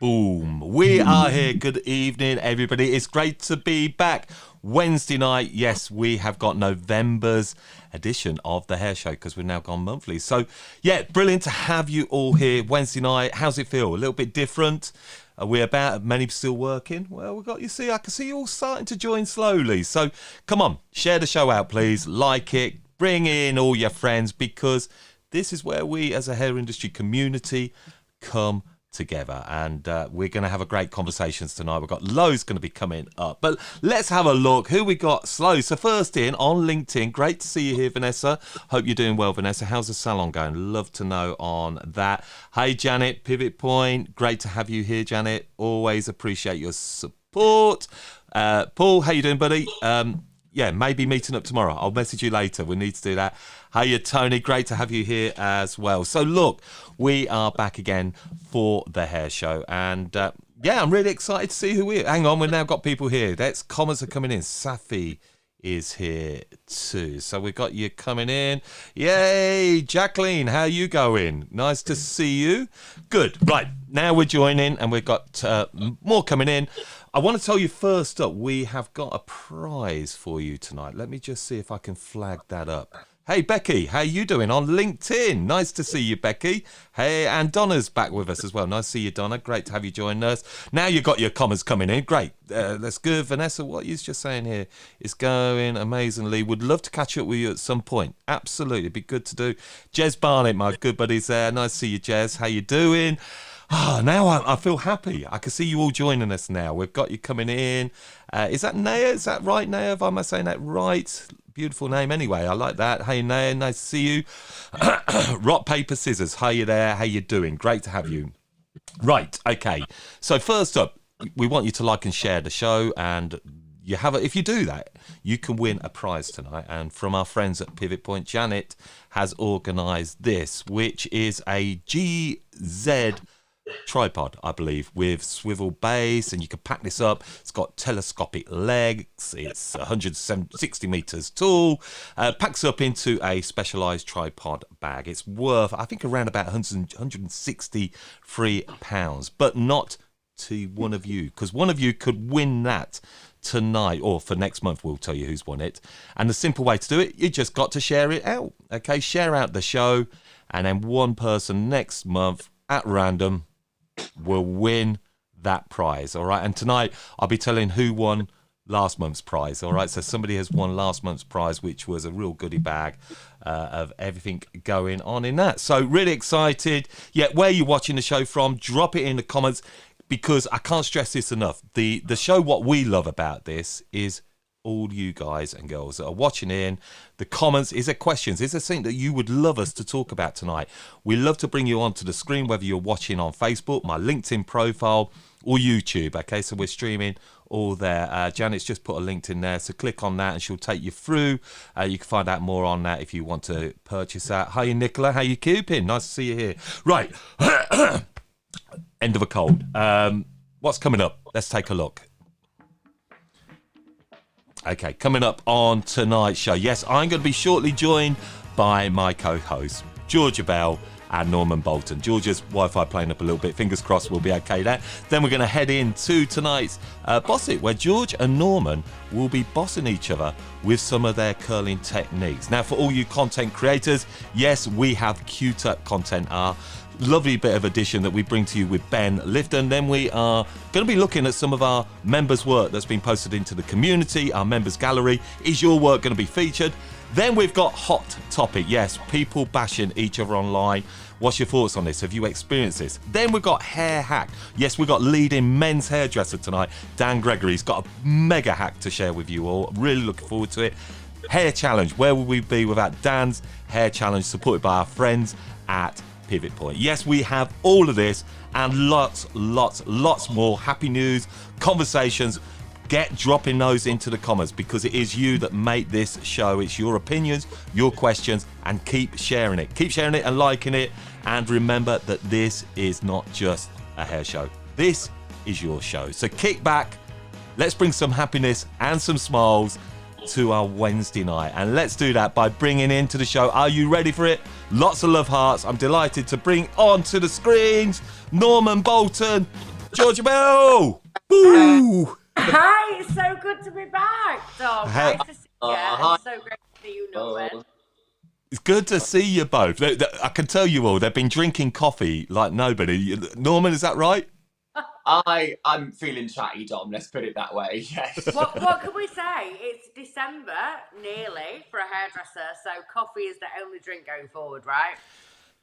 Boom. We are here. Good evening, everybody. It's great to be back. Wednesday night. Yes, we have got November's edition of the Hair Show because we've now gone monthly. So, yeah, brilliant to have you all here Wednesday night. How's it feel? A little bit different? Are we about? Many still working? Well, I can see you all starting to join slowly. So, come on, share the show out, please. Like it. Bring in all your friends because this is where we as a hair industry community come together, and we're going to have a great conversations tonight. We've got loads going to be coming up, but let's have a look who we got. Slow. So first in on LinkedIn, great to see you here, Vanessa. Hope you're doing well, Vanessa. How's the salon going? Love to know on that. Hey Janet, Pivot Point, great to have you here, Janet. Always appreciate your support. Paul, how you doing, buddy? Yeah, maybe meeting up tomorrow. I'll message you later. We need to do that. Hiya, Tony. Great to have you here as well. So, look, we are back again for the hair show. And, yeah, I'm really excited to see who we are. Hang on, we've now got people here. Comments are coming in. Safi is here too. So we've got you coming in. Yay, Jacqueline, how you going? Nice to see you. Good. Right, now we're joining and we've got more coming in. I want to tell you first up, we have got a prize for you tonight. Let me just see if I can flag that up. Hey, Becky, how you doing on LinkedIn? Nice to see you, Becky. Hey, and Donna's back with us as well. Nice to see you, Donna. Great to have you join us. Now you've got your comments coming in. Great. That's good. Vanessa, what you're just saying here is going amazingly. Would love to catch up with you at some point. Absolutely. Be good to do. Jez Barnett, my good buddy's there. Nice to see you, Jez. How you doing? Now I feel happy. I can see you all joining us now. We've got you coming in. Is that Naya? Is that right, Naya? If I'm saying that right? Beautiful name anyway. I like that. Hey, Naya, nice to see you. Rock, paper, scissors. How you there? How you doing? Great to have you. Right, okay. So first up, we want you to like and share the show, and if you do that, you can win a prize tonight. And from our friends at Pivot Point, Janet has organised this, which is a GZ tripod, I believe, with swivel base, and you can pack this up. It's got telescopic legs. It's 160 meters tall. Packs up into a specialized tripod bag. It's worth, I think, around about 163 pounds, but not to one of you, because one of you could win that tonight, or for next month. We'll tell you who's won it. And the simple way to do it, you just got to share it out. Okay, share out the show, and then one person next month at random will win that prize. All right, and tonight I'll be telling who won last month's prize. All right, so somebody has won last month's prize, which was a real goodie bag of everything going on in that. So really excited. Yeah, where you're watching the show from, drop it in the comments, because I can't stress this enough. The show, what we love about this is all you guys and girls that are watching in. The comments, is there questions? Is there something that you would love us to talk about tonight? We love to bring you onto the screen, whether you're watching on Facebook, my LinkedIn profile, or YouTube. Okay, so we're streaming all there. Janet's just put a link in there, so click on that and she'll take you through. You can find out more on that if you want to purchase that. Hi, Nicola, how you keeping? Nice to see you here. Right, end of a cold. What's coming up? Let's take a look. Okay, coming up on tonight's show. Yes, I'm going to be shortly joined by my co-hosts, Georgia Bell and Norman Boulton. Georgia's Wi-Fi playing up a little bit. Fingers crossed we'll be okay there. Then we're going to head into tonight's Boss It, where George and Norman will be bossing each other with some of their curling techniques. Now, for all you content creators, yes, we have Q-Tut content, our lovely bit of addition that we bring to you with Ben Lifton. Then we are going to be looking at some of our members' work that's been posted into the community, our members gallery. Is your work going to be featured? Then we've got Hot Topic. Yes, people bashing each other online. What's your thoughts on this? Have you experienced this? Then we've got Hair Hack. Yes, we've got leading men's hairdresser tonight, Dan Gregory. He's got a mega hack to share with you all. Really looking forward to it. Hair Challenge. Where would we be without Dan's Hair Challenge, supported by our friends at Pivot Point? Yes, we have all of this and lots more. Happy news, conversations. Get dropping those into the comments, because it is you that make this show. It's your opinions, your questions, and keep sharing it. Keep sharing it and liking it. And remember that this is not just a hair show. This is your show. So kick back. Let's bring some happiness and some smiles to our Wednesday night, and let's do that by bringing into the show. Are you ready for it? Lots of love hearts. I'm delighted to bring onto the screens Norman Boulton Georgia Bell! Boo! Hi, it's so good to be back, Dom. How, Nice to see you, Hi. and so great to see you, Norman. it's good to see you both. I can tell you all, they've been drinking coffee like nobody. Norman, is that right? I'm feeling chatty, Dom. Let's put it that way. Yes. What can we say? It's December, nearly, for a hairdresser, so coffee is the only drink going forward, right?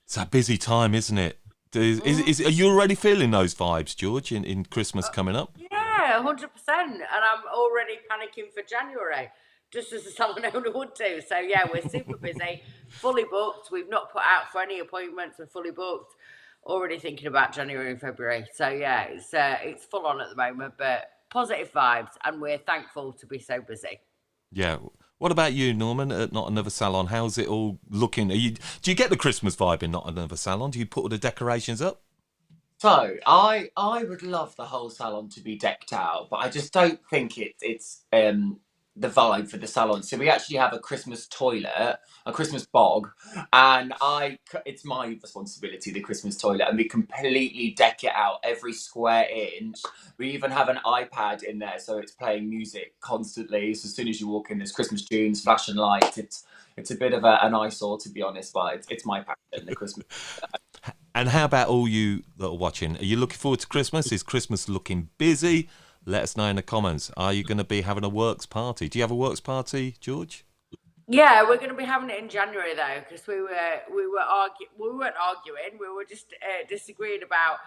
It's a busy time, isn't it? Are you already feeling those vibes, George, in Christmas coming up? Yeah, 100%. And I'm already panicking for January, just as a salon owner would do. So, yeah, we're super busy, fully booked. We've not put out for any appointments. We're fully booked. Already thinking about January and February. So, yeah, it's full on at the moment, but positive vibes. And we're thankful to be so busy. Yeah. What about you, Norman, at Not Another Salon? How's it all looking? Do you get the Christmas vibe in Not Another Salon? Do you put all the decorations up? So I would love the whole salon to be decked out, but I just don't think it's the vibe for the salon. So we actually have a Christmas toilet, a Christmas bog, and it's my responsibility, the Christmas toilet, and we completely deck it out every square inch. We even have an iPad in there, so it's playing music constantly. So as soon as you walk in, there's Christmas tunes, flashing lights. It's a bit of an eyesore, to be honest, but it's my passion, the Christmas. And how about all you that are watching? Are you looking forward to Christmas? Is Christmas looking busy? Let us know in the comments. Are you going to be having a works party? Do you have a works party, George? Yeah, we're going to be having it in January though, because we weren't arguing. We were just disagreeing about.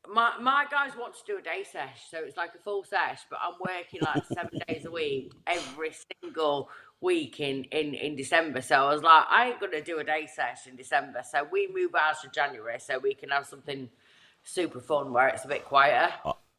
My guys want to do a day sesh, so it's like a full sesh, but I'm working like 7 days a week, every single week in December. So I was like, I ain't gonna do a day sesh in December. So we move ours to January so we can have something super fun where it's a bit quieter.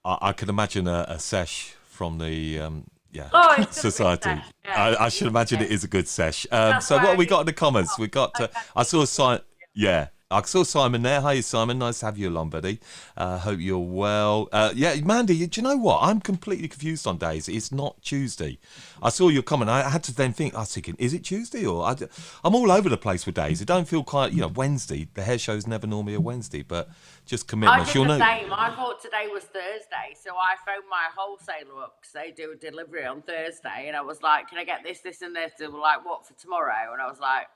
I can imagine a sesh from the It's society. sesh. Yeah. I should imagine it is a good sesh. That's So why what I have we need got in the comments? We got. I saw Simon. Yeah. I saw Simon there. Hi, Simon. Nice to have you along, buddy. Hope you're well. Yeah, Mandy, do you know what? I'm completely confused on days. It's not Tuesday. I saw your comment. I had to then think, I was thinking, is it Tuesday? I'm all over the place with days. It don't feel quite, Wednesday. The hair show's never normally a Wednesday, but just commitments. I did the same. I thought today was Thursday, so I phoned my wholesaler up because they do a delivery on Thursday, and I was like, "Can I get this, this, and this?" They were like, "What for tomorrow?" And I was like,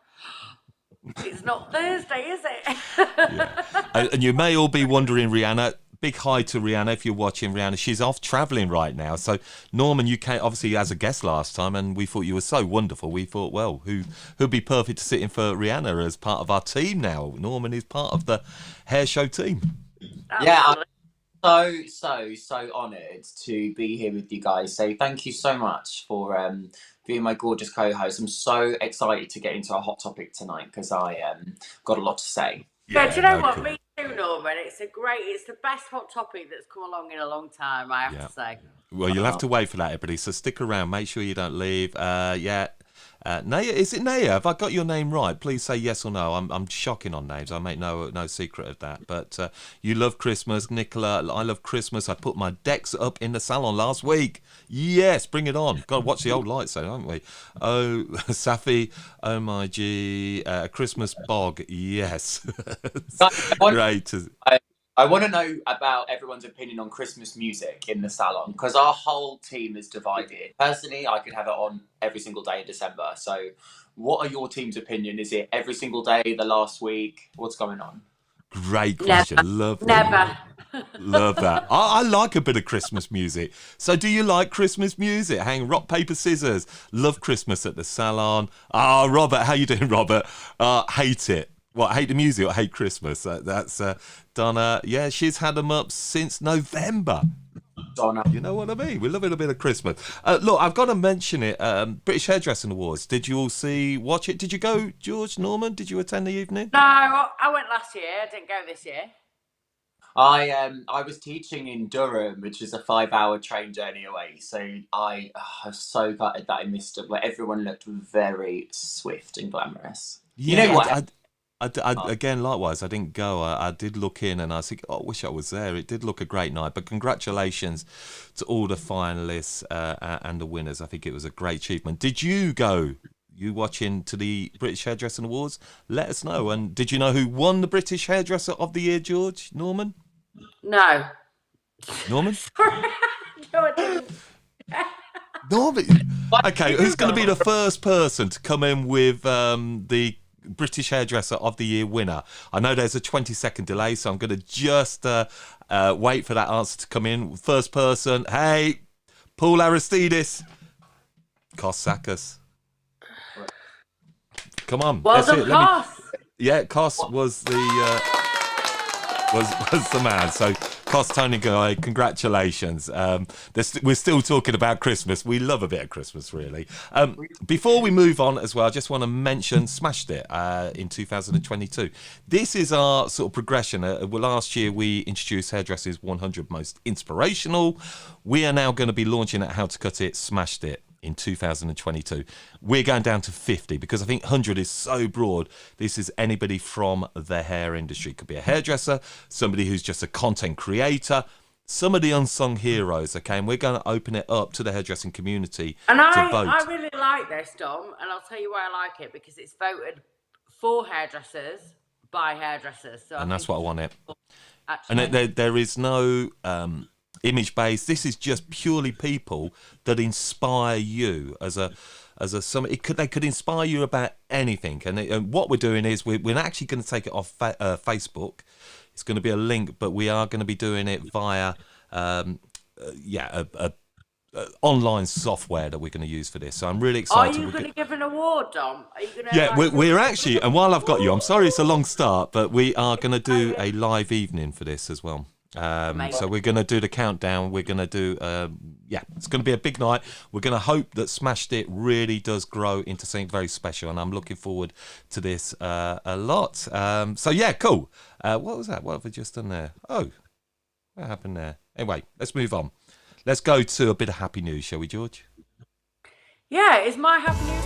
it's not Thursday, is it? Yeah. And you may all be wondering, Rihanna, big hi to Rihanna if you're watching. Rihanna, she's off travelling right now. So Norman, you came obviously as a guest last time, and we thought you were so wonderful. We thought, well, who'd be perfect to sit in for Rihanna as part of our team now? Norman is part of the hair show team. Yeah, I'm so honoured to be here with you guys. So thank you so much for being my gorgeous co-host. I'm so excited to get into a hot topic tonight because I got a lot to say. Yeah, do you know what? Cool. Me too, Norman. It's the best hot topic that's come along in a long time, I have to say. Well, you'll have to wait for that, everybody. So stick around. Make sure you don't leave. Naya, is it Naya? Have I got your name right? Please say yes or no. I'm shocking on names. I make no secret of that. But you love Christmas, Nicola. I love Christmas. I put my decks up in the salon last week. Yes, bring it on. Got to watch the old lights, though, haven't we? Oh, Safi, oh my G, Christmas bog. Yes, great. I want to know about everyone's opinion on Christmas music in the salon because our whole team is divided. Personally, I could have it on every single day in December. So what are your team's opinion? Is it every single day, the last week? What's going on? Great question. Love that. Love that. I like a bit of Christmas music. So do you like Christmas music? Hang rock, paper, scissors. Love Christmas at the salon. Robert, how you doing, Robert? Hate it. What, hate the music or hate Christmas? That's Donna. Yeah, she's had them up since November. Donna. You know what I mean? We're loving a bit of Christmas. Look, I've got to mention it. British Hairdressing Awards. Did you all watch it? Did you go, George, Norman? Did you attend the evening? No, I went last year. I didn't go this year. I was teaching in Durham, which is a 5-hour train journey away. So I was so gutted that I missed it. Where everyone looked very swift and glamorous. Yeah, you know what? Again, likewise, I didn't go. I did look in and I think, I wish I was there. It did look a great night. But congratulations to all the finalists and the winners. I think it was a great achievement. Did you go? You watching to the British Hairdressing Awards? Let us know. And did you know who won the British Hairdresser of the Year, George? Norman? No. Norman? Sorry. No, I didn't. Norman? Okay, who's going to be the first person to come in with the British Hairdresser of the Year winner? I know there's a 20-second delay, so I'm going to just wait for that answer to come in. First person, hey, Paul Aristides. Kos. Come on. Well let's done, see it. Let me. Kos. Yeah, Kos was the was the man. So Kos, Tony Guy, congratulations. We're still talking about Christmas. We love a bit of Christmas, really. Before we move on as well, I just want to mention Smashed It in 2022. This is our sort of progression. Last year we introduced Hairdressers 100 Most Inspirational. We are now going to be launching at How to Cut It, Smashed It in 2022. We're going down to 50 because I think 100 is so broad. This is anybody from the hair industry. It could be a hairdresser, somebody who's just a content creator, some of the unsung heroes, okay? And we're going to open it up to the hairdressing community And to vote. I really like this, Dom, and I'll tell you why I like it, because it's voted for hairdressers by hairdressers. So And that's what I want it. Actually. And there is no image based. This is just purely people that inspire you as a they could inspire you about anything. And what we're doing is we're actually going to take it off Facebook. It's going to be a link, but we are going to be doing it via online software that we're going to use for this. So I'm really excited. Are you going to give an award, Dom? Are you going to? Yeah, we're actually, and while I've got you, I'm sorry it's a long start, but we are going to do a live evening for this as well. So we're going to do the countdown. We're going to do, it's going to be a big night. We're going to hope that Smashed It really does grow into something very special, and I'm looking forward to this a lot. So yeah, cool. What was that? What have we just done there? Oh, what happened there? Anyway, let's move on. Let's go to a bit of happy news, shall we, George? Yeah, it's my happy news.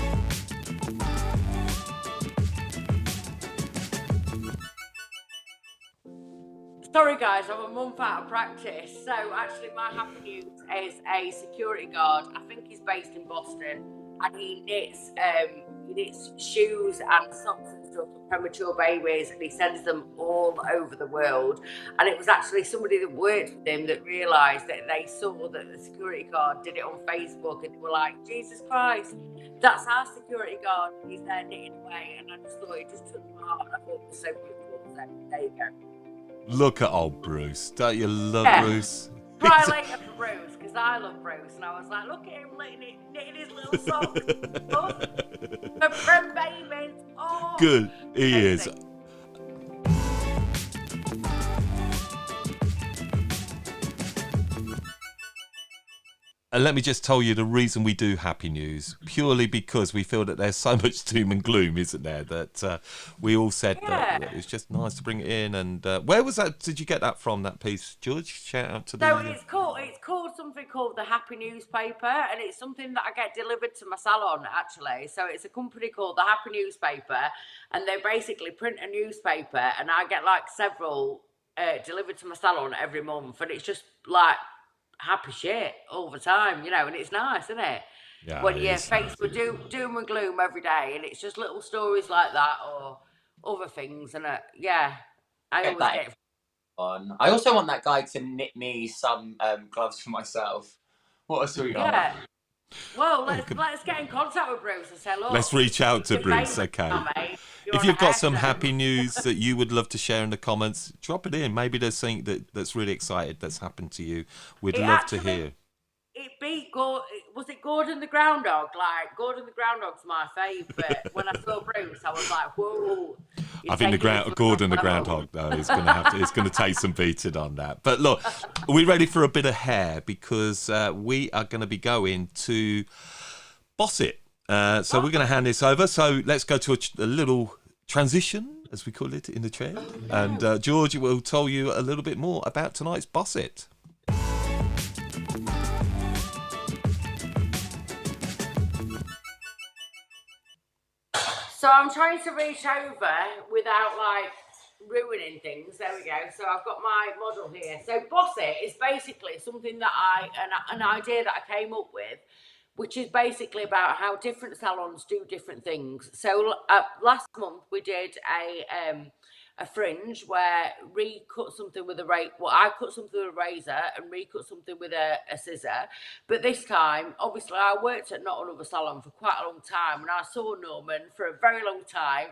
Sorry guys, I'm a month out of practice. So actually my happy news is a security guard. I think he's based in Boston, and he knits shoes and socks and stuff for premature babies, and he sends them all over the world. And it was actually somebody that worked with him that realised that they saw that the security guard did it on Facebook, and they were like, Jesus Christ, that's our security guard. He's there knitting away. And I just thought it just took my heart. I thought it was so beautiful. So there you go. Look at old Bruce. Don't you love Bruce? Try later for Bruce, because I love Bruce. And I was like, look at him knitting his little socks. For babies. Oh, good. He is. And let me just tell you the reason we do happy news, purely because we feel that there's so much doom and gloom, isn't there? That we all said that it was just nice to bring it in. And where was that? Did you get that from, that piece, George? Shout out to the... So it's called something called the Happy Newspaper, and it's something that I get delivered to my salon, actually. So it's a company called the Happy Newspaper, and they basically print a newspaper, and I get like several delivered to my salon every month, and it's just like happy shit all the time, and it's nice, isn't it? Yeah, when you're faced with doom and gloom every day, and it's just little stories like that or other things, and I always get it. I also want that guy to knit me some gloves for myself. What a sweetheart. Yeah. Well, let's get in contact with Bruce and say, look. Let's reach out to Bruce, okay. If you've got some happy news that you would love to share in the comments, drop it in. Maybe there's something that's really excited that's happened to you. We'd love to hear. It beat was it Gordon the Groundhog? Like, Gordon the Groundhog's my favourite. When I saw Bruce, I was like, whoa. I think Gordon the Groundhog, though, is going to take some beating on that. But look, are we ready for a bit of hair? Because we are going to be going to Boss It. So we're going to hand this over. So let's go to a little transition, as we call it in the trade. And George will tell you a little bit more about tonight's Boss It. So I'm trying to reach over without like ruining things. There we go. So I've got my model here. So Boss It is basically something that an idea that I came up with, which is basically about how different salons do different things. So last month we did a fringe where Ree cut something with a I cut something with a razor and Ree cut something with a scissor. But this time, obviously, I worked at Not Another Salon for quite a long time, and I saw Norman for a very long time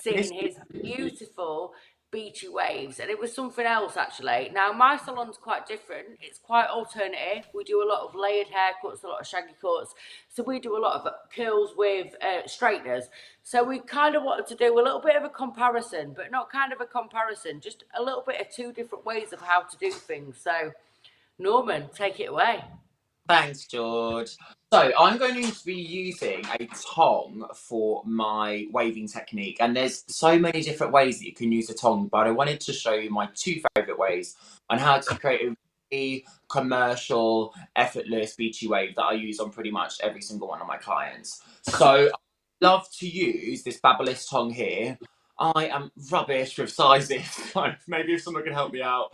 sitting his beautiful beachy waves, and it was something else actually. Now my salon's quite different, it's quite alternative. We do a lot of layered haircuts, a lot of shaggy cuts, so we do a lot of curls with straighteners. So we kind of wanted to do a little bit of a comparison, but not kind of a comparison, just a little bit of two different ways of how to do things. So Norman, take it away. Thanks, George. So I'm going to be using a tong for my waving technique, and there's so many different ways that you can use a tong, but I wanted to show you my two favourite ways on how to create a really commercial, effortless beachy wave that I use on pretty much every single one of my clients. So I love to use this Babyliss tong here. I am rubbish with sizes. Maybe if someone can help me out.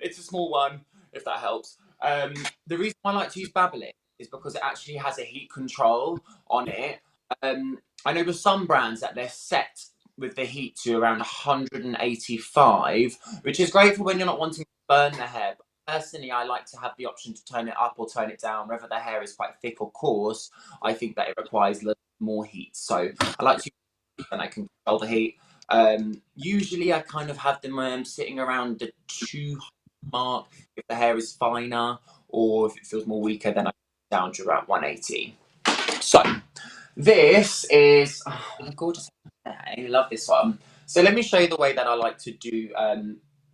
It's a small one, if that helps. The reason I like to use Babyliss is because it actually has a heat control on it. I know with some brands that they're set with the heat to around 185, which is great for when you're not wanting to burn the hair. But personally, I like to have the option to turn it up or turn it down. Whether the hair is quite thick or coarse, I think that it requires a little more heat. So I like to use it and I can control the heat. Usually I kind of have them sitting around the 2 mark if the hair is finer, or if it feels more weaker, then I down to around 180. So this is a gorgeous hair. I love this one. So let me show you the way that I like to do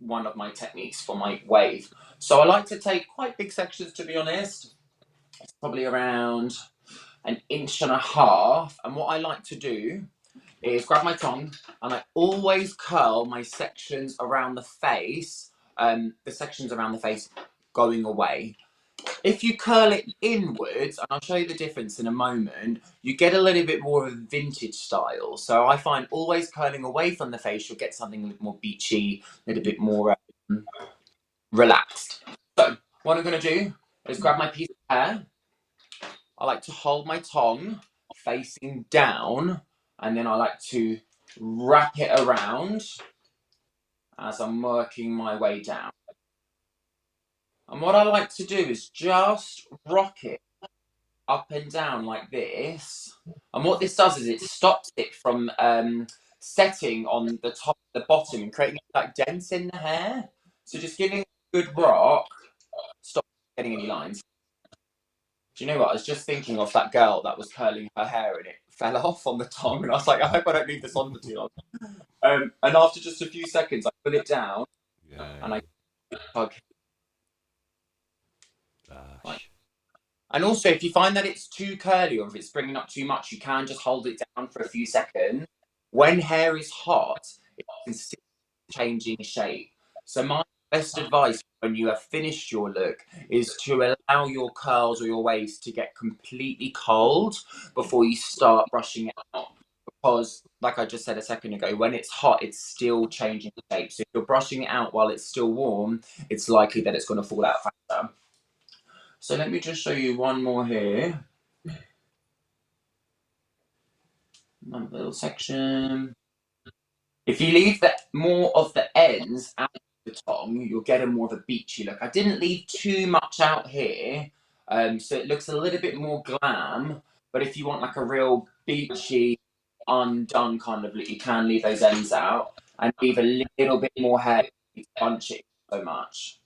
one of my techniques for my wave. So I like to take quite big sections, to be honest. It's probably around 1.5 inches, and what I like to do is grab my tongue and I always curl my sections around the face, the sections around the face going away. If you curl it inwards, and I'll show you the difference in a moment, you get a little bit more of a vintage style. So I find always curling away from the face, you'll get something a little more beachy, a little bit more relaxed. So what I'm going to do is grab my piece of hair. I like to hold my tongue facing down, and then I like to wrap it around as I'm working my way down. And what I like to do is just rock it up and down like this. And what this does is it stops it from setting on the top and the bottom and creating like dents in the hair. So just giving it a good rock, stop getting any lines. Do you know what? I was just thinking of that girl that was curling her hair and it fell off on the tongue, and I was like, I hope I don't leave this on for too long. And after just a few seconds, I pull it down and I tug. And also, if you find that it's too curly or if it's bringing up too much, you can just hold it down for a few seconds. When hair is hot, it's changing shape. So my best advice when you have finished your look is to allow your curls or your waves to get completely cold before you start brushing it out. Because, like I just said a second ago, when it's hot, it's still changing shape. So if you're brushing it out while it's still warm, it's likely that it's going to fall out faster. So let me just show you one more here. One little section. If you leave more of the ends out of the tongue, you'll get a more of a beachy look. I didn't leave too much out here, so it looks a little bit more glam. But if you want like a real beachy, undone kind of look, you can leave those ends out and leave a little bit more hair to bunch it so much.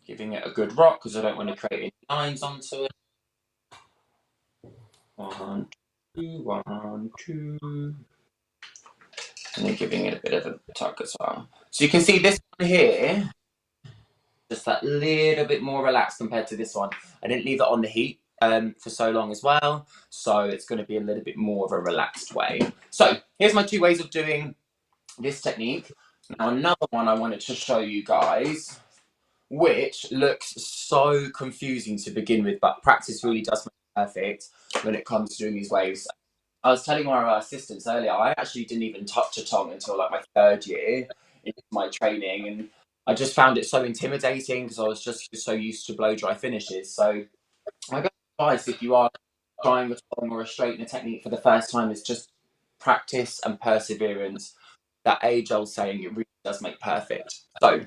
Giving it a good rock because I don't want to create any lines onto it. 1, 2, 1, 2. And then giving it a bit of a tug as well. So you can see this one here, just that little bit more relaxed compared to this one. I didn't leave it on the heat for so long as well, so it's going to be a little bit more of a relaxed way. So here's my 2 ways of doing this technique. Now another one I wanted to show you guys, which looks so confusing to begin with, but practice really does make it perfect when it comes to doing these waves. I was telling one of our assistants earlier, I actually didn't even touch a tongue until like my 3rd year into my training, and I just found it so intimidating because I was just so used to blow dry finishes. So my best advice if you are trying a tongue or a straightener technique for the first time is just practice and perseverance. that age-old saying, it really does make perfect. So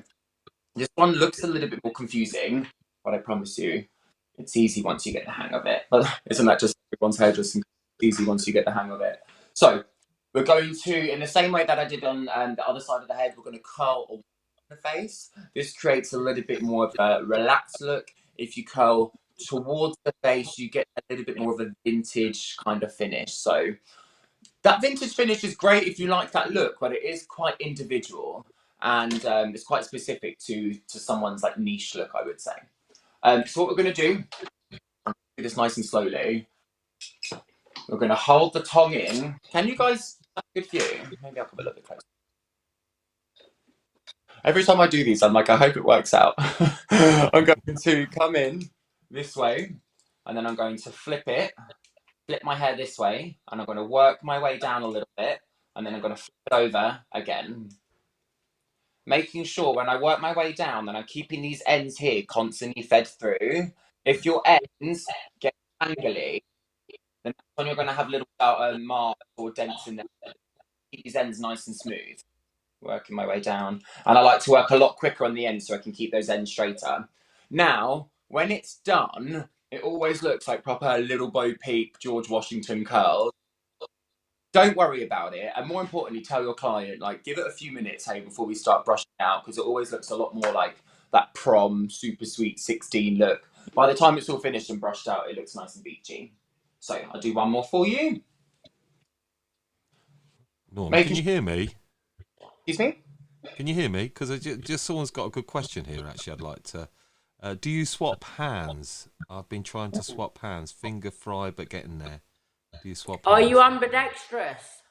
this one looks a little bit more confusing, but I promise you, it's easy once you get the hang of it. But isn't that just everyone's hairdressing? It's easy once you get the hang of it. So we're going to, in the same way that I did on the other side of the head, we're going to curl the face. This creates a little bit more of a relaxed look. If you curl towards the face, you get a little bit more of a vintage kind of finish. So that vintage finish is great if you like that look, but it is quite individual, and it's quite specific to someone's like niche look, I would say. So what we're going to do this nice and slowly. We're going to hold the tongue in. Can you guys, that's good for you. Maybe I'll come a little bit closer. Every time I do these, I'm like, I hope it works out. I'm going to come in this way, and then I'm going to flip my hair this way, and I'm going to work my way down a little bit, and then I'm going to flip it over again. Making sure when I work my way down that I'm keeping these ends here constantly fed through. If your ends get angly, then that's when you're going to have little marks or dents in there. Keep these ends nice and smooth. Working my way down. And I like to work a lot quicker on the ends so I can keep those ends straighter. Now, when it's done, it always looks like proper little Bo Peep, George Washington curls. Don't worry about it. And more importantly, tell your client, like, give it a few minutes, hey, before we start brushing out, because it always looks a lot more like that prom, super sweet 16 look. By the time it's all finished and brushed out, it looks nice and beachy. So I'll do one more for you. Norman, can you hear me? Excuse me? Can you hear me? Because just someone's got a good question here, actually, I'd like to... do you swap hands? I've been trying to swap hands. Finger fry, but getting there. Do you swap hands? Are you ambidextrous?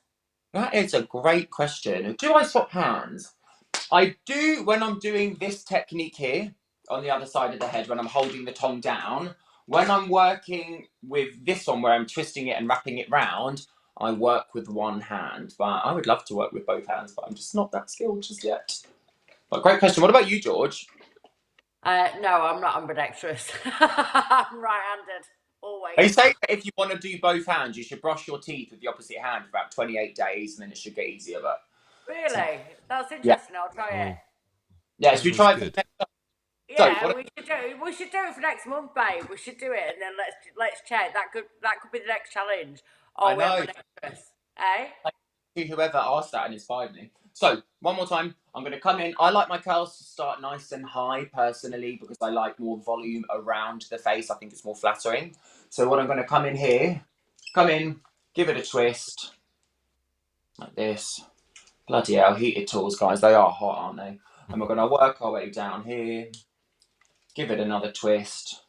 That is a great question. Do I swap hands? I do when I'm doing this technique here on the other side of the head, when I'm holding the tongue down. When I'm working with this one where I'm twisting it and wrapping it round, I work with one hand. But I would love to work with both hands, but I'm just not that skilled just yet. But great question. What about you, George? No, I'm not ambidextrous. I'm right-handed, always. They say that if you want to do both hands, you should brush your teeth with the opposite hand for about 28 days, and then it should get easier. But really, that's interesting. Yeah. I'll try it. Yeah, should we try it? Yeah, so, we should do it for next month, babe. We should do it, and then let's check. That could be the next challenge. I know. Eh? Whoever asked that and inspired me. So one more time, I'm going to come in. I like my curls to start nice and high personally because I like more volume around the face. I think it's more flattering. So what I'm going to come in here, give it a twist like this. Bloody hell, heated tools, guys. They are hot, aren't they? And we're going to work our way down here. Give it another twist.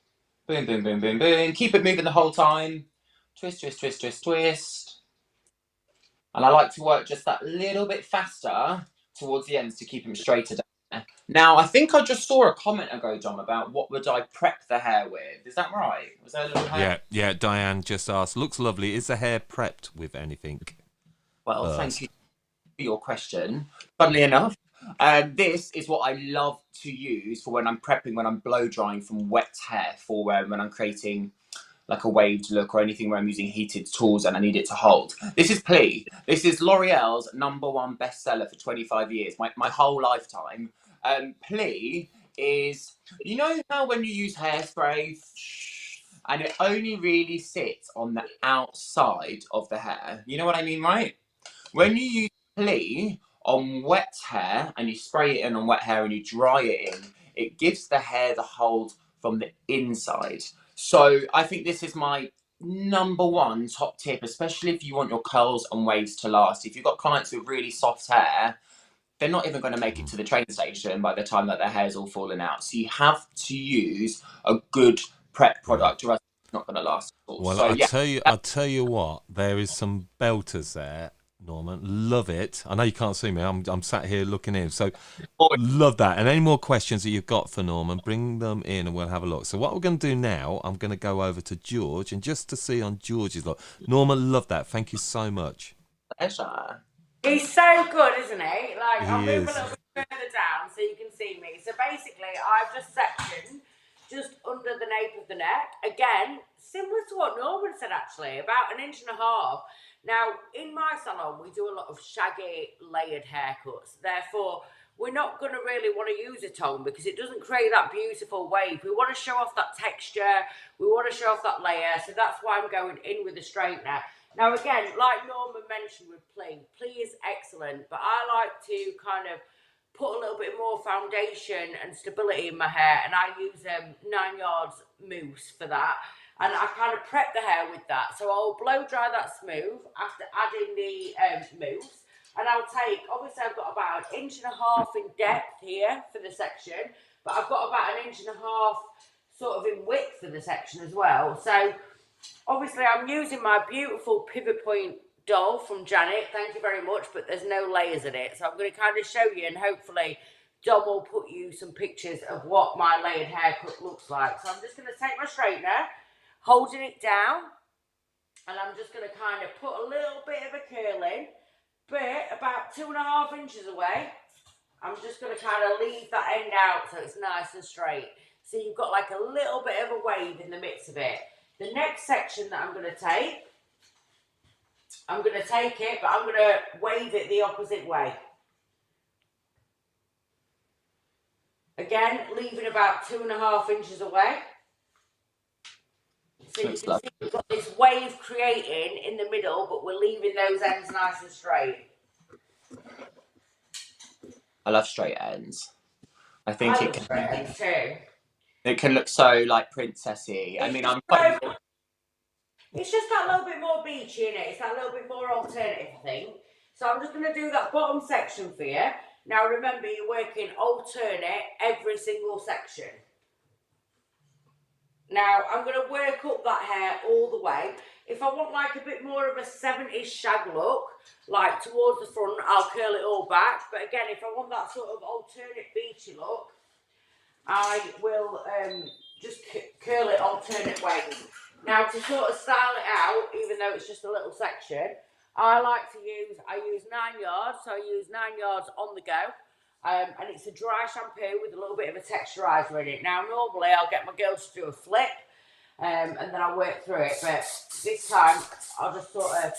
Boom, boom, boom, boom, boom. Keep it moving the whole time. Twist, twist, twist, twist, twist. And I like to work just that little bit faster towards the ends to keep them straighter down. Now, I think I just saw a comment ago, Dom, about what would I prep the hair with. Is that right? Was there a little hair? Yeah. Diane just asked, looks lovely. Is the hair prepped with anything? Well, thank you for your question. Funnily enough, this is what I love to use for when I'm prepping, when I'm blow drying from wet hair for when I'm creating like a waved look or anything where I'm using heated tools and I need it to hold. This is Plee. This is L'Oreal's #1 bestseller for 25 years, my whole lifetime. Plee is, you know how when you use hairspray and it only really sits on the outside of the hair? You know what I mean, right? When you use Plee on wet hair and you spray it in on wet hair and you dry it in, it gives the hair the hold from the inside. So I think this is my #1 top tip, especially if you want your curls and waves to last. If you've got clients with really soft hair, they're not even going to make it to the train station by the time that their hair's all falling out. So you have to use a good prep product or else it's not going to last at all. Well, so, I'll tell you what, there is some belters there, Norman. Love it. I know you can't see me. I'm sat here looking in. So love that. And any more questions that you've got for Norman, bring them in and we'll have a look. So what we're going to do now, I'm going to go over to George and just to see on George's look. Norman, love that. Thank you so much. Pleasure. He's so good, isn't he? Like, I'll move a little bit further down so you can see me. So basically, I've just sectioned just under the nape of the neck. Again, similar to what Norman said, actually, about 1.5 inches. Now, in my salon, we do a lot of shaggy, layered haircuts. Therefore, we're not going to really want to use a tone because it doesn't create that beautiful wave. We want to show off that texture. We want to show off that layer. So that's why I'm going in with a straightener. Now, again, like Norman mentioned with Plea is excellent, but I like to kind of put a little bit more foundation and stability in my hair, and I use 9 yards mousse for that. And I kind of prep the hair with that. So I'll blow dry that smooth after adding the mousse. And I'll take, obviously I've got about 1.5 inches in depth here for the section, but I've got about 1.5 inches sort of in width for the section as well. So obviously I'm using my beautiful pivot point doll from Janet. Thank you very much, but there's no layers in it. So I'm going to kind of show you, and hopefully Dom will put you some pictures of what my layered haircut looks like. So I'm just going to take my straightener, holding it down, and I'm just going to kind of put a little bit of a curl in, but about 2.5 inches away. I'm just going to kind of leave that end out so it's nice and straight. So you've got like a little bit of a wave in the midst of it. The next section that I'm going to take, I'm going to take it, but I'm going to wave it the opposite way. Again, leaving about 2.5 inches away. So you can see we've got this wave creating in the middle, but we're leaving those ends nice and straight. I love straight ends. I think it can look so like princessy. I mean, it's just that little bit more beachy in it. It's that little bit more alternative thing. So I'm just going to do that bottom section for you. Now remember, you're working alternate every single section. Now, I'm going to work up that hair all the way. If I want like a bit more of a 70s shag look, like towards the front, I'll curl it all back. But again, if I want that sort of alternate beachy look, I will just curl it alternate ways. Now, to sort of style it out, even though it's just a little section, I use 9 yards, so I use 9 yards on the go. And it's a dry shampoo with a little bit of a texturizer in it. Now, normally I'll get my girls to do a flip and then I'll work through it. But this time I'll just sort of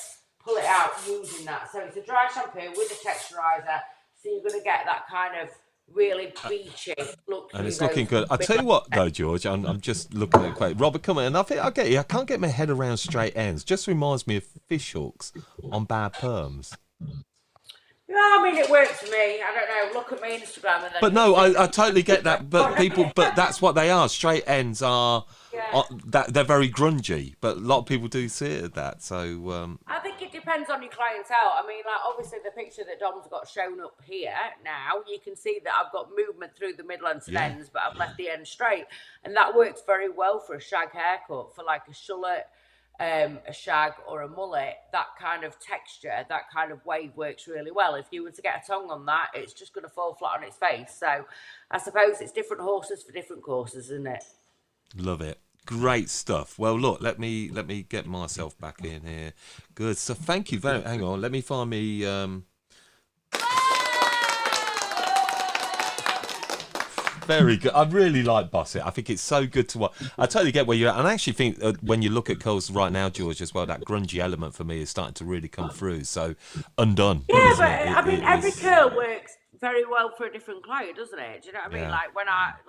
pull it out using that. So it's a dry shampoo with a texturizer. So you're going to get that kind of really beachy look. And it's looking good. I tell you what, though, George, I'm just looking at it. Robert, come on. And I think I get you. I can't get my head around straight ends. Just reminds me of fish hooks on bad perms. Yeah, I mean, it works for me. I don't know. Look at my Instagram. And then but no, I totally get that. But that's what they are. Straight ends are that they're very grungy. But a lot of people do see it as that. So I think it depends on your clientele. I mean, like obviously the picture that Dom's got shown up here now, you can see that I've got movement through the middle and ends, but I've left the end straight, and that works very well for a shag haircut, for like a shullet. A shag or a mullet, that kind of texture, that kind of wave works really well. If you were to get a tongue on that, it's just going to fall flat on its face. So I suppose it's different horses for different courses, isn't it? Love it. Great stuff. Well, look, let me get myself back in here. Good stuff. Thank you very much. Hang on, let me find me very good. I really like Boss It. I think it's so good to watch. I totally get where you're at. And I actually think when you look at curls right now, George, as well, that grungy element for me is starting to really come through. So, Undone. Yeah, but I mean, every curl works very well for a different client, doesn't it? Do you know what I mean? Yeah.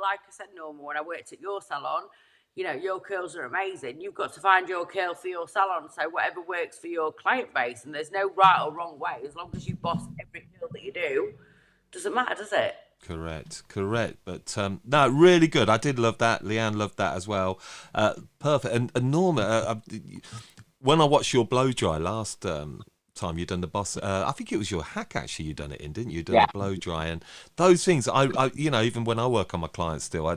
Like I said, Norman, when I worked at your salon, you know, your curls are amazing. You've got to find your curl for your salon. So whatever works for your client base, and there's no right or wrong way. As long as you boss every curl that you do, doesn't matter, does it? Correct. But no, really good. I did love that. Leanne loved that as well. Perfect. And Norma, when I watched your blow dry last time you done the boss, I think it was your hack actually you done it in, didn't you? You done the blow dry, and those things. I you know, even when I work on my clients still, I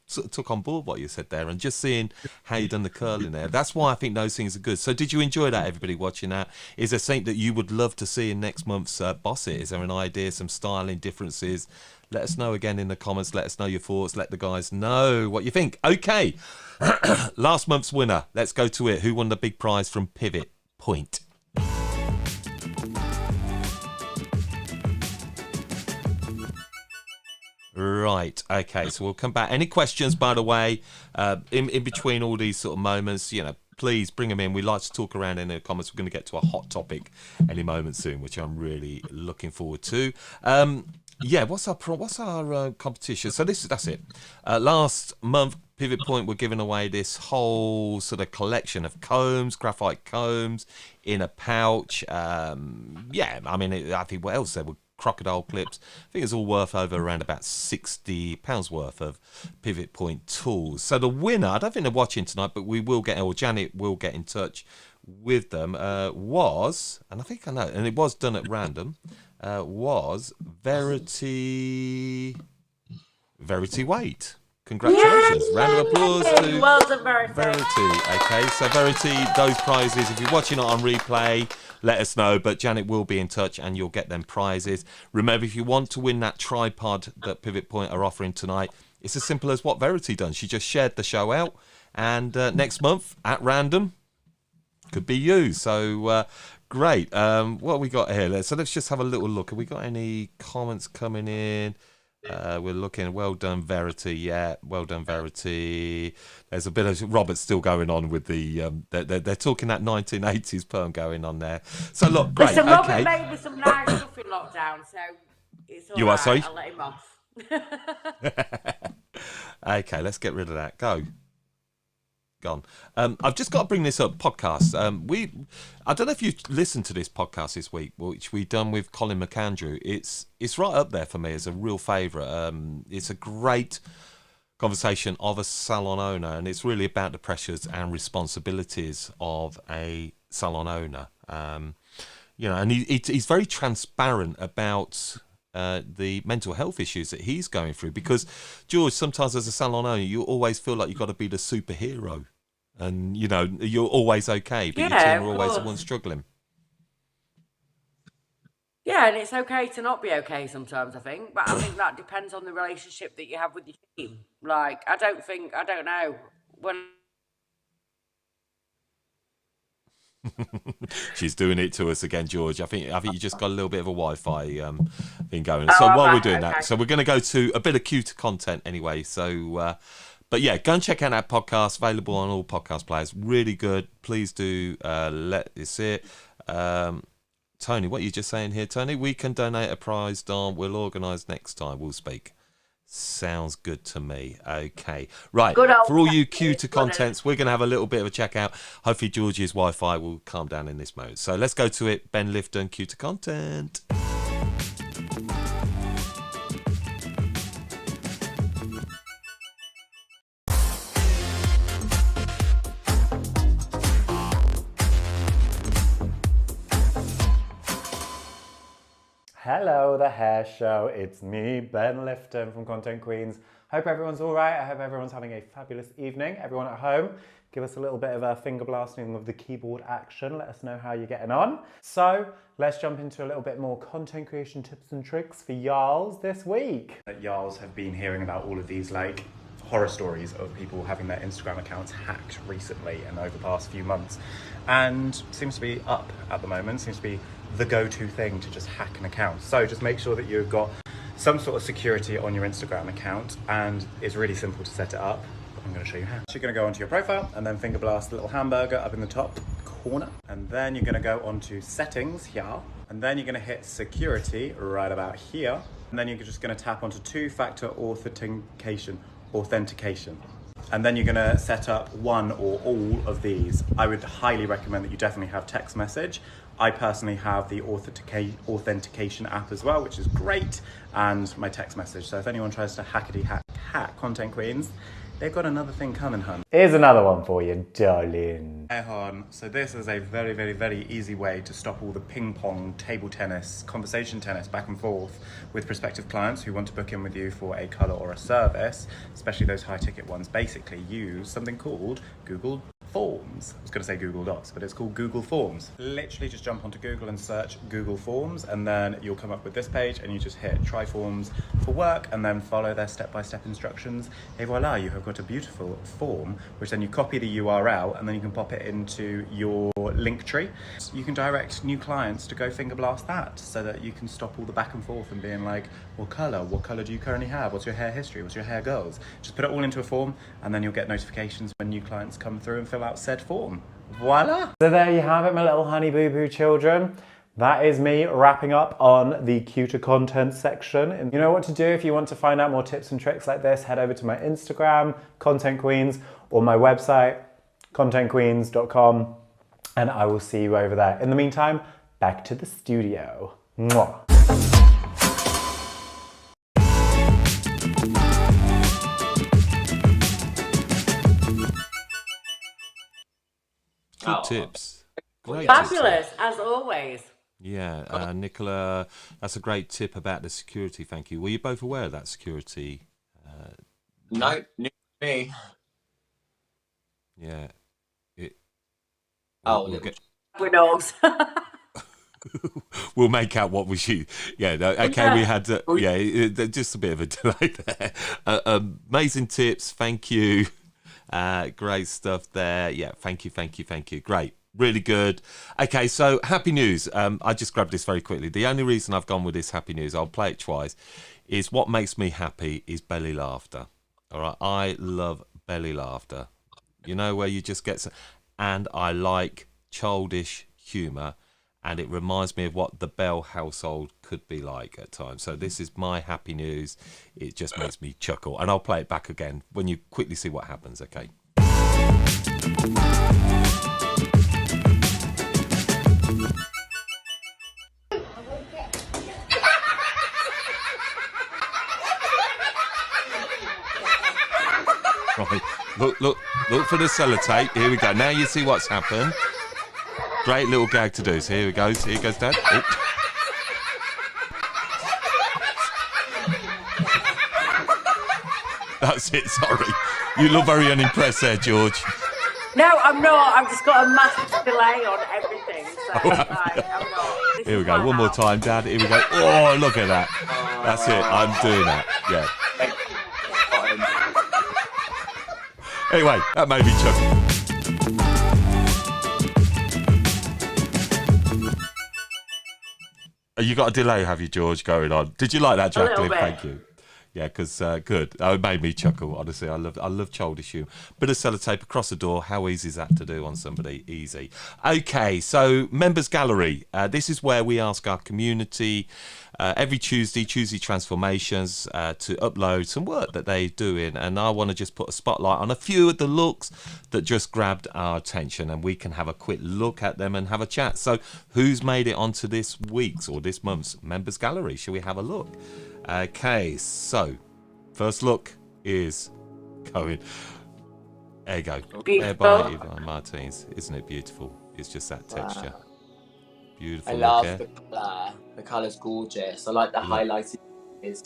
sort of took on board what you said there, and just seeing how you done the curl in there. That's why I think those things are good. So did you enjoy that? Everybody watching that, is there something that you would love to see in next month's Boss It? Is there an idea, some styling differences? Let us know again in the comments. Let us know your thoughts. Let the guys know what you think. Okay, last month's winner. Let's go to it. Who won the big prize from Pivot Point? Right. Okay. So we'll come back. Any questions, by the way, in between all these sort of moments, please bring them in. We like to talk around in the comments. We're going to get to a hot topic any moment soon, which I'm really looking forward to. What's our competition? So that's it. Last month, Pivot Point were giving away this whole sort of collection of combs, graphite combs in a pouch. I think what else there were crocodile clips. I think it's all worth over around about £60 worth of Pivot Point tools. So the winner, I don't think they're watching tonight, but Janet will get in touch with them, was, and I think I know, and it was done at random, was Verity Wait. Congratulations. Yay! Round of applause to well done, Verity. Okay, so Verity, those prizes, if you're watching it on replay, let us know, but Janet will be in touch and you'll get them prizes. Remember, if you want to win that tripod that Pivot Point are offering tonight, it's as simple as what Verity done. She just shared the show out, and next month, at random, could be you. So, great. What have we got here? So let's just have a little look. Have we got any comments coming in? We're looking. Well done, Verity. Yeah, well done, Verity. There's a bit of Robert still going on with the. They're talking that 1980s poem going on there. So look, great. Listen, Robert made me some nice stuff in lockdown, so it's all right. You are sorry. I'll let him off. Okay, let's get rid of that. Gone. I've just got to bring this up. Podcast. I don't know if you listened to this podcast this week, which we done with Colin McAndrew. It's right up there for me as a real favourite. It's a great conversation of a salon owner, and it's really about the pressures and responsibilities of a salon owner. And he's very transparent about the mental health issues that he's going through, because George, sometimes as a salon owner you always feel like you've got to be the superhero and you're always okay, but your team are always the ones struggling. Yeah, and it's okay to not be okay sometimes, I think, but I think that depends on the relationship that you have with your team. Like, I don't know when She's doing it to us again, George. I think you just got a little bit of a Wi-Fi thing going. So while we're doing that, so we're going to go to a bit of cuter content anyway. So, but yeah, go and check out that podcast. Available on all podcast players. Really good. Please do let us see it. Tony, what are you just saying here, Tony? We can donate a prize, Dom. We'll organise next time. We'll speak. Sounds good to me. Okay. Right. For all you cuter contents, we're going to have a little bit of a check out. Hopefully Georgie's Wi-Fi will calm down in this mode. So let's go to it. Ben Lifton, cuter content. Hello, The Hair Show. It's me, Ben Lifton from Content Queens. Hope everyone's all right. I hope everyone's having a fabulous evening. Everyone at home, give us a little bit of a finger blasting of the keyboard action. Let us know how you're getting on. So let's jump into a little bit more content creation tips and tricks for y'alls this week. Y'alls have been hearing about all of these horror stories of people having their Instagram accounts hacked recently and over the past few months, and seems to be up at the moment. Seems to be the go-to thing to just hack an account. So just make sure that you've got some sort of security on your Instagram account, and it's really simple to set it up. I'm going to show you how. So you're going to go onto your profile and then finger blast the little hamburger up in the top corner, and then you're going to go onto settings here, and then you're going to hit security right about here, and then you're just going to tap onto two-factor authentication, and then you're going to set up one or all of these. I would highly recommend that you definitely have text message. I personally have the authentication app as well, which is great, and my text message. So if anyone tries to hack Content Queens, they've got another thing coming, hun. Here's another one for you, darling. Hey, hon. So this is a very, very, very easy way to stop all the ping pong, table tennis, conversation tennis back and forth with prospective clients who want to book in with you for a colour or a service, especially those high ticket ones. Basically use something called Google Forms. I was going to say Google Docs, but it's called Google Forms. Literally just jump onto Google and search Google Forms, and then you'll come up with this page, and you just hit try forms for work and then follow their step-by-step instructions. Et voila, you have got a beautiful form, which then you copy the URL and then you can pop it into your your link tree. You can direct new clients to go finger blast that so that you can stop all the back and forth and being like, what colour do you currently have? What's your hair history? What's your hair goals? Just put it all into a form and then you'll get notifications when new clients come through and fill out said form. Voila! So there you have it, my little honey boo boo children. That is me wrapping up on the cuter content section. And you know what to do if you want to find out more tips and tricks like this. Head over to my Instagram, Content Queens, or my website, contentqueens.com, and I will see you over there. In the meantime, back to the studio. Mwah. Good tips. Great Fabulous, tips. as always. Yeah, Nicola, that's a great tip about the security. Thank you. Were you both aware of that security? No, new to me. Yeah. We'll Widows. We'll make out what we shoot. Yeah, no, okay, we had, just a bit of a delay there. Amazing tips, thank you. Great stuff there. Yeah, thank you. Great. Really good. Okay, so happy news. I just grabbed this very quickly. The only reason I've gone with this happy news, I'll play it twice, is what makes me happy is belly laughter. All right, I love belly laughter. You know, where you just get... And I like childish humour, and it reminds me of what the Bell household could be like at times. So this is my happy news. It just makes me chuckle. And I'll play it back again when you quickly see what happens, okay? Right. Look for the sellotape. Here we go. Now you see what's happened. Great little gag to do. So here he goes, Dad. Oh. That's it, sorry. You look very unimpressed there, George. No, I'm not. I've just got a massive delay on everything. So, I'm not. Here we go. One more time, Dad. Here we go. Oh, look at that. That's it. I'm doing that. Yeah. Anyway, that made me chuckle. You got a delay, have you, George, going on? Did you like that, Jacqueline? Thank you. Yeah, because good. It made me chuckle, honestly. I love childish humour. Bit of sellotape across the door. How easy is that to do on somebody? Easy. Okay, so Members Gallery. This is where we ask our community every Tuesday Transformations, to upload some work that they're doing. And I want to just put a spotlight on a few of the looks that just grabbed our attention. And we can have a quick look at them and have a chat. So who's made it onto this week's or this month's Members Gallery? Shall we have a look? Okay, so first look is going. There you go. There by Yvonne Martins. Isn't it beautiful? It's just that texture. Wow. Beautiful. I love the colour. The colour's gorgeous. I like the highlighted images.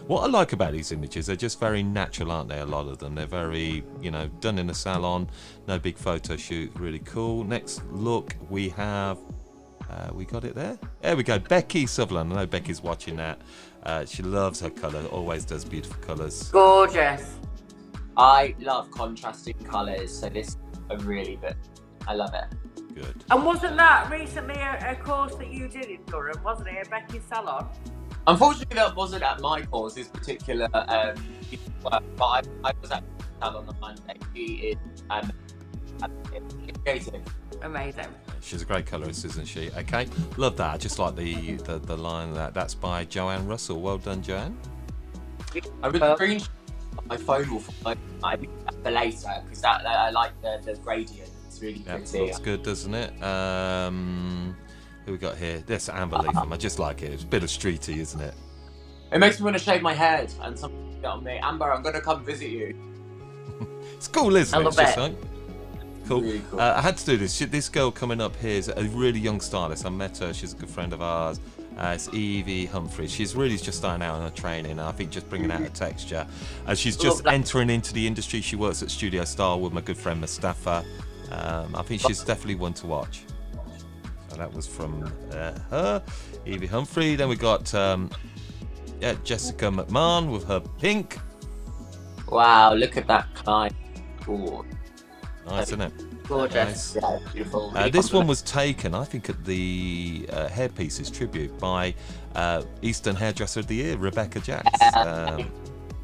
What I like about these images, they're just very natural, aren't they? A lot of them. They're very, done in a salon. No big photo shoot. Really cool. Next look, we have. We got it there. There we go. Becky Sutherland. I know Becky's watching that. She loves her colour. Always does beautiful colours. Gorgeous. I love contrasting colours, so this is a really good. I love it. Good. And wasn't that recently a course that you did in Durham, wasn't it? At Becky's salon? Unfortunately, that wasn't at my course, this particular work, but I was at the salon on Monday. She is creative. Amazing. She's a great colourist, isn't she? Okay, love that. I just like the line that's by Joanne Russell. Well done, Joanne. I would screenshot my phone will for later because I like the gradient. It's really pretty. Looks good, doesn't it? Who we got here? This Amber Leafham. I just like it. It's a bit of streety, isn't it? It makes me want to shave my head and something got on me. Amber, I'm going to come visit you. It's cool, isn't it? I love it. Cool. Really cool. I had to do this. This girl coming up here is a really young stylist. I met her. She's a good friend of ours. It's Evie Humphreys. She's really just starting out on her training. And I think just bringing out her texture. She's just entering into the industry. She works at Studio Style with my good friend Mustafa. I think she's definitely one to watch. So that was from her, Evie Humphrey. Then we got Jessica McMahon with her pink. Wow, look at that client. Ooh. Nice, isn't it? Gorgeous. Nice. Yeah, beautiful. This one was taken, I think, at the Hairpieces tribute by Eastern Hairdresser of the Year, Rebecca Jacks.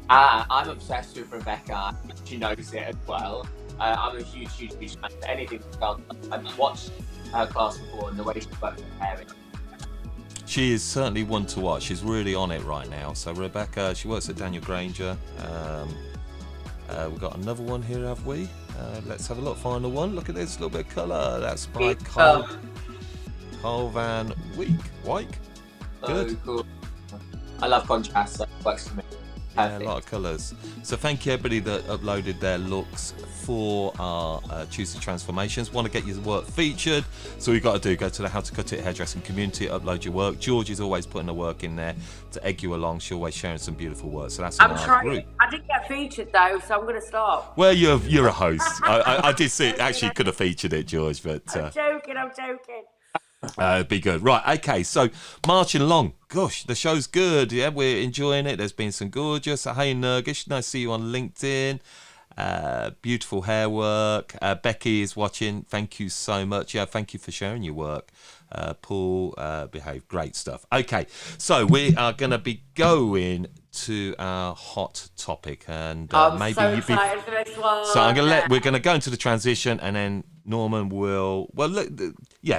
I'm obsessed with Rebecca. She knows it as well. I'm a huge fan of anything she's done. I've watched her class before and the way she works with hair. She is certainly one to watch. She's really on it right now. So Rebecca, she works at Daniel Granger. We've got another one here, have we? Let's have a look. Final one. Look at this little bit of colour. That's by Carl Van Wyk. Good. So cool. I love contrast, so it works for me. Yeah, a lot of colours. So thank you everybody that uploaded their looks for our Tuesday transformations. Want to get your work featured? So all you've got to do, go to the How to Cut It hairdressing community, upload your work. George is always putting her work in there to egg you along. She's always sharing some beautiful work. So that's I'm our trying. group. I didn't get featured though, so I'm going to stop. Well, you're a host. I did see it. Actually, could have featured it, George, but I'm joking. it'd be good. Right, okay, so marching along. Gosh, the show's good. Yeah, we're enjoying it. There's been some gorgeous. Hey, Nurgish, nice to see you on LinkedIn. Beautiful hair work. Becky is watching. Thank you so much. Yeah, thank you for sharing your work. Paul, behave. Great stuff. Okay, so we are going to be going to our hot topic, and I'm maybe so you'd be. excited for this one. So we're going to go into the transition, and then Norman will. Well, look,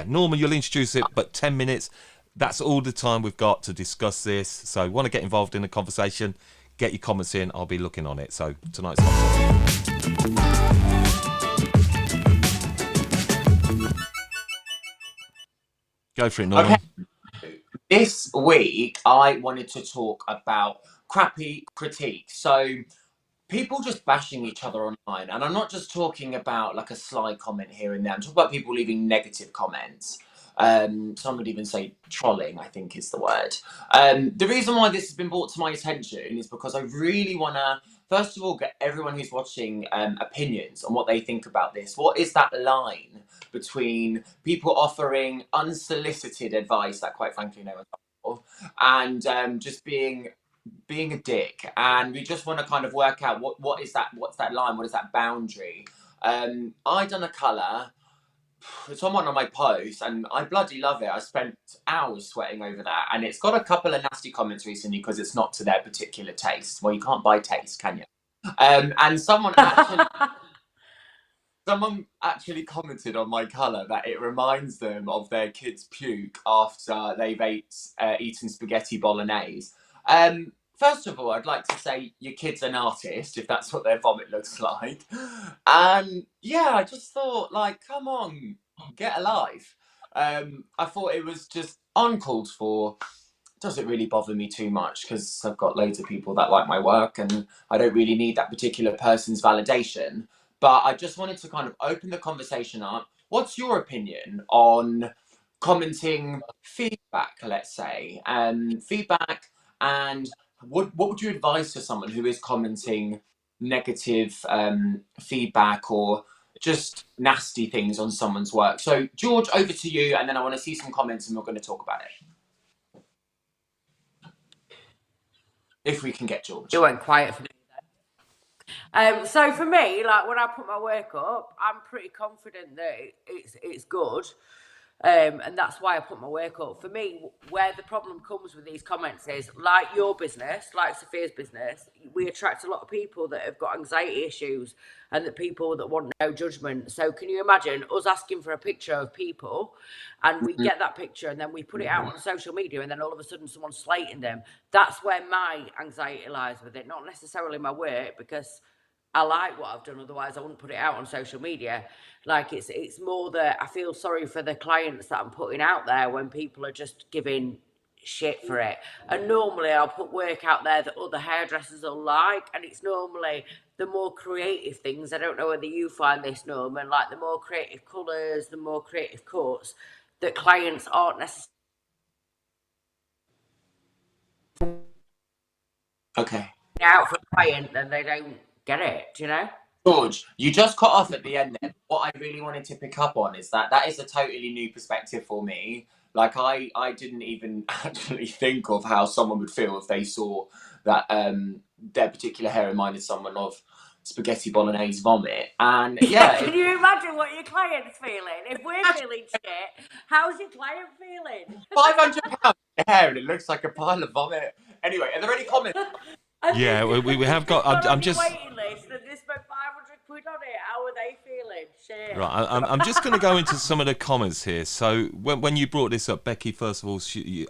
Norman, you'll introduce it, but 10 minutes. That's all the time we've got to discuss this. So, want to get involved in the conversation? Get your comments in. I'll be looking on it. So tonight's hot topic. Go for it, Norman. Okay. This week, I wanted to talk about crappy critique. So, people just bashing each other online. And I'm not just talking about like a sly comment here and there. I'm talking about people leaving negative comments. Some would even say trolling, I think is the word. The reason why this has been brought to my attention is because I really want to, first of all, get everyone who's watching opinions on what they think about this. What is that line between people offering unsolicited advice that, quite frankly, no one's for, and just being a dick? And we just want to kind of work out what's that line, what is that boundary. I done a colour. It's on one of my posts and I bloody love it. I spent hours sweating over that, and it's got a couple of nasty comments recently because it's not to their particular taste. Well, you can't buy taste, can you? And someone actually commented on my colour that it reminds them of their kids' puke after they've eaten spaghetti bolognese. First of all, I'd like to say your kid's an artist, if that's what their vomit looks like. And yeah, I just thought, like, come on, get a life. I thought it was just uncalled for. Doesn't really bother me too much because I've got loads of people that like my work and I don't really need that particular person's validation. But I just wanted to kind of open the conversation up. What's your opinion on commenting feedback, let's say? Feedback, and what would you advise to someone who is commenting negative feedback or just nasty things on someone's work? So, George, over to you, and then I want to see some comments and we're going to talk about it. If we can get George. It went quiet for me then. So for me, like when I put my work up, I'm pretty confident that it's good. And that's why I put my work up. For me, where the problem comes with these comments is, like your business, like Sophia's business, we attract a lot of people that have got anxiety issues and the people that want no judgment. So can you imagine us asking for a picture of people and we get that picture and then we put it out on social media and then all of a sudden someone's slating them? That's where my anxiety lies with it, not necessarily my work, because I like what I've done, otherwise I wouldn't put it out on social media. Like it's more that I feel sorry for the clients that I'm putting out there when people are just giving shit for it. And normally I'll put work out there that other hairdressers will like, and it's normally the more creative things. I don't know whether you find this, Norman, like the more creative colours, the more creative cuts that clients aren't necessarily out for a client, then they don't get it, do you know? George, you just cut off at the end there. What I really wanted to pick up on is that is a totally new perspective for me. Like I didn't even actually think of how someone would feel if they saw that their particular hair reminded someone of spaghetti bolognese vomit. And yeah, Can you imagine what your client's feeling? If we're feeling shit, how's your client feeling? £500 hair and it looks like a pile of vomit. Anyway, are there any comments? Yeah, we have got. Got on I'm your just waiting list and they spent 500 quid on it. How are they feeling? Shit. right. I'm just going to go into some of the comments here. So when you brought this up, Becky, first of all,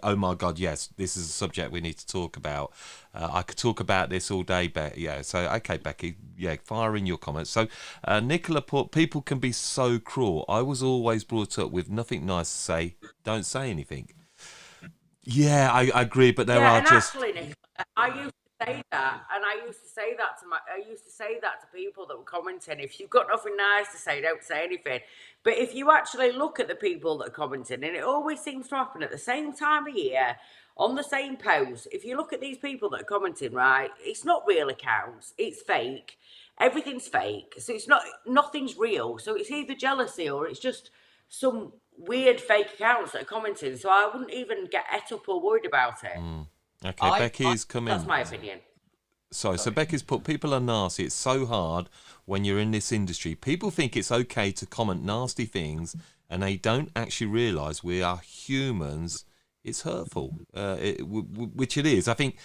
oh my God, yes, this is a subject we need to talk about. I could talk about this all day, yeah. So okay, Becky, yeah, fire in your comments. So Nicola put, people can be so cruel. I was always brought up with nothing nice to say. Don't say anything. Yeah, I agree, but there are and just. actually, Nicola, I used to say that, and I used to say that to people that were commenting. If you've got nothing nice to say, don't say anything. But if you actually look at the people that are commenting, and it always seems to happen at the same time of year, on the same post, if you look at these people that are commenting, right, it's not real accounts, it's fake. Everything's fake, so nothing's real. So it's either jealousy or it's just some weird fake accounts that are commenting. So I wouldn't even get et up or worried about it. Okay, Becky's coming. That's my opinion. Sorry, so Becky's put, people are nasty. It's so hard when you're in this industry. People think it's okay to comment nasty things and they don't actually realise we are humans. It's hurtful, which it is. I think,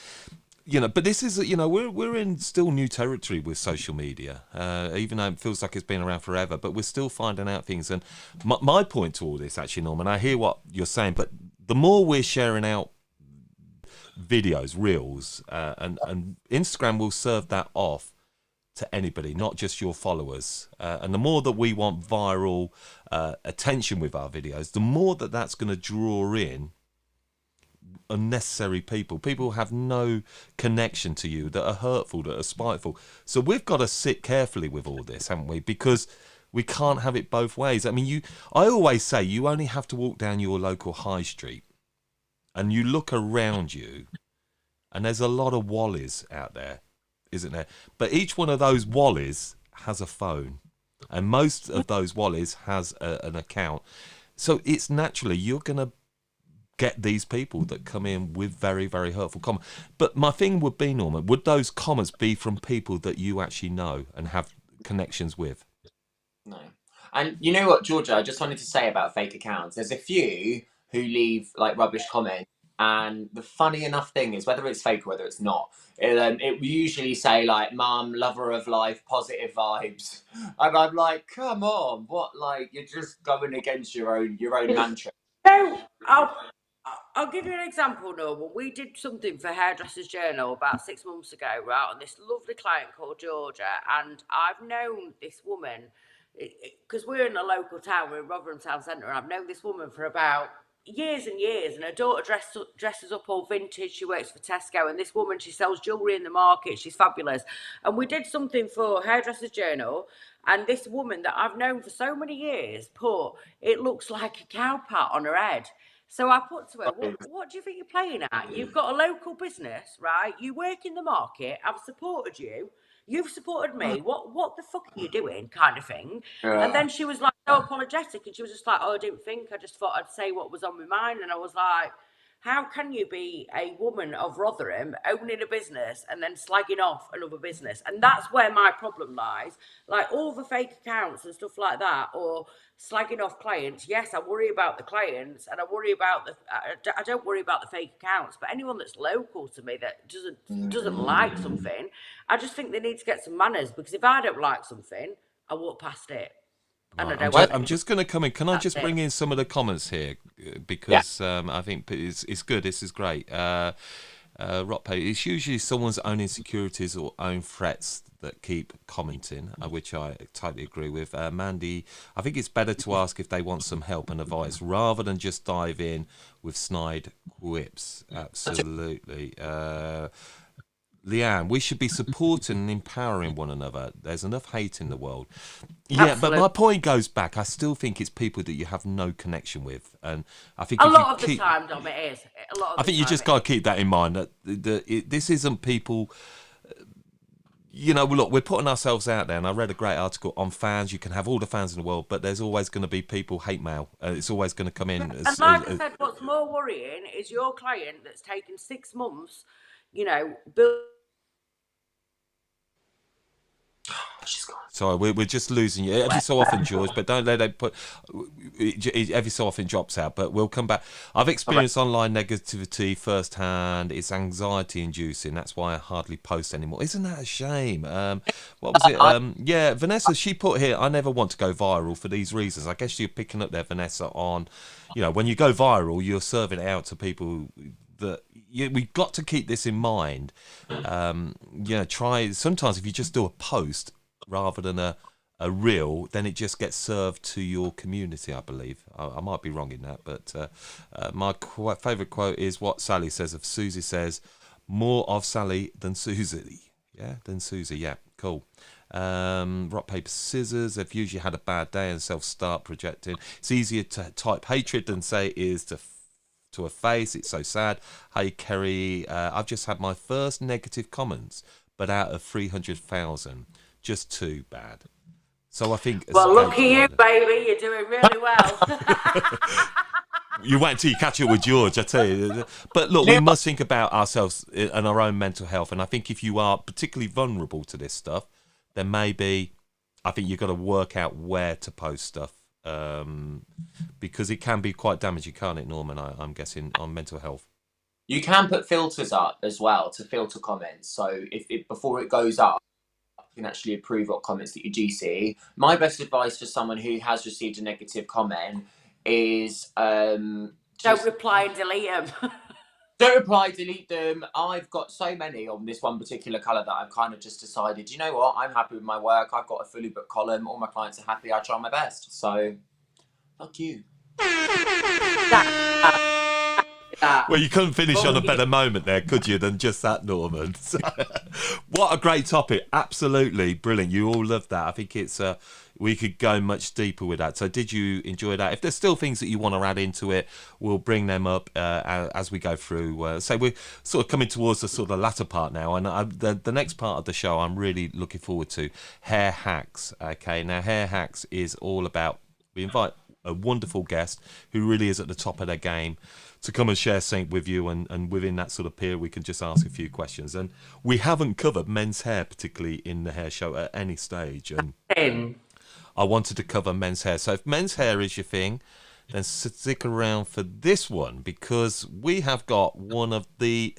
but this is, we're in still new territory with social media, even though it feels like it's been around forever, but we're still finding out things. And my point to all this, actually, Norman, I hear what you're saying, but the more we're sharing out videos, reels, and Instagram will serve that off to anybody, not just your followers. And the more that we want viral attention with our videos, the more that's going to draw in unnecessary people who have no connection to you, that are hurtful, that are spiteful. So we've got to sit carefully with all this, haven't we? Because we can't have it both ways. I mean, I always say you only have to walk down your local high street and you look around you and there's a lot of wallies out there, isn't there? But each one of those wallies has a phone, and most of those wallies has an account. So it's naturally you're going to get these people that come in with very, very hurtful comments. But my thing would be, Norman, would those comments be from people that you actually know and have connections with? No. And you know what, Georgia, I just wanted to say about fake accounts. There's a few who leave like rubbish comments. And the funny enough thing is, whether it's fake or whether it's not, it will usually say like, "Mum, lover of life, positive vibes," and I'm like, "Come on, what? Like, you're just going against your own mantra." So I'll give you an example, Norman. We did something for Hairdressers Journal about 6 months ago, right, on this lovely client called Georgia, and I've known this woman because we're in a local town, we're in Rotherham Town Centre, and I've known this woman for about years and years, and her daughter dresses up all vintage. She works for Tesco, and this woman, she sells jewellery in the market. She's fabulous. And we did something for Hairdressers Journal, and this woman that I've known for so many years put, "It looks like a cow pat on her head." So I put to her, what do you think you're playing at? You've got a local business, right? You work in the market. I've supported you. You've supported me. What the fuck are you doing? Kind of thing. Yeah. And then she was like so apologetic, and she was just like, "Oh, I didn't think. I just thought I'd say what was on my mind." And I was like, how can you be a woman of Rotherham owning a business and then slagging off another business? And that's where my problem lies. Like all the fake accounts and stuff like that, or slagging off clients. Yes, I worry about the clients, and I worry about I don't worry about the fake accounts. But anyone that's local to me that doesn't like something, I just think they need to get some manners. Because if I don't like something, I walk past it. Right. I'm just going to come in. Can I just bring in some of the comments here? Because I think it's good. This is great. Rockpay, it's usually someone's own insecurities or own threats that keep commenting, which I totally agree with. Mandy, I think it's better to ask if they want some help and advice rather than just dive in with snide quips. Absolutely. Leanne, we should be supporting and empowering one another. There's enough hate in the world. Yeah, Absolutely. but my point goes back. I still think it's people that you have no connection with, and I think a lot of the time, Dom, it is. I think you just got to keep that in mind that this isn't people. Look, we're putting ourselves out there, and I read a great article on fans. You can have all the fans in the world, but there's always going to be people hate mail. It's always going to come in. And like I said, what's more worrying is your client that's taken 6 months. She's gone. Sorry, we're just losing you every so often, George. But don't let it put. Every so often drops out. But we'll come back. I've experienced online negativity firsthand. It's anxiety inducing. That's why I hardly post anymore. Isn't that a shame? What was it? Yeah, Vanessa. She put here. I never want to go viral for these reasons. I guess you're picking up there, Vanessa. On, when you go viral, you're serving it out to people that. We've got to keep this in mind. Try sometimes if you just do a post rather than a reel, then it just gets served to your community, I believe. I might be wrong in that, but my favourite quote is what Sally says of Susie says, more of Sally than Susie. Yeah, cool. Rock, paper, scissors. They've usually had a bad day and self-start projecting. It's easier to type hatred than say it is to a face. It's so sad. Hey, Kerry, I've just had my first negative comments, but out of 300,000. Just too bad. So I think. Well, look at you, baby. You're doing really well. You wait until you catch up with George, I tell you. But look, we must think about ourselves and our own mental health. And I think if you are particularly vulnerable to this stuff, then maybe I think you've got to work out where to post stuff. Because it can be quite damaging, can't it, Norman? I'm guessing on mental health. You can put filters up as well to filter comments. So if before it goes up, you can actually approve what comments that you do see. My best advice for someone who has received a negative comment is don't reply and delete them. Don't reply, delete them. I've got so many on this one particular colour that I've kind of just decided, you know what, I'm happy with my work. I've got a fully booked column. All my clients are happy. I try my best. So, fuck you. Well, you couldn't finish on a better moment there, could you, than just that, Norman? So, what a great topic. Absolutely brilliant. You all loved that. I think it's we could go much deeper with that. So did you enjoy that? If there's still things that you want to add into it, we'll bring them up as we go through. So we're sort of coming towards the sort of latter part now. And the next part of the show I'm really looking forward to, hair hacks. Okay, now hair hacks is all about, we invite a wonderful guest who really is at the top of their game to come and share something with you, and within that sort of period we can just ask a few questions. And we haven't covered men's hair particularly in the hair show at any stage, and I wanted to cover men's hair. So if men's hair is your thing, then stick around for this one, because we have got one of the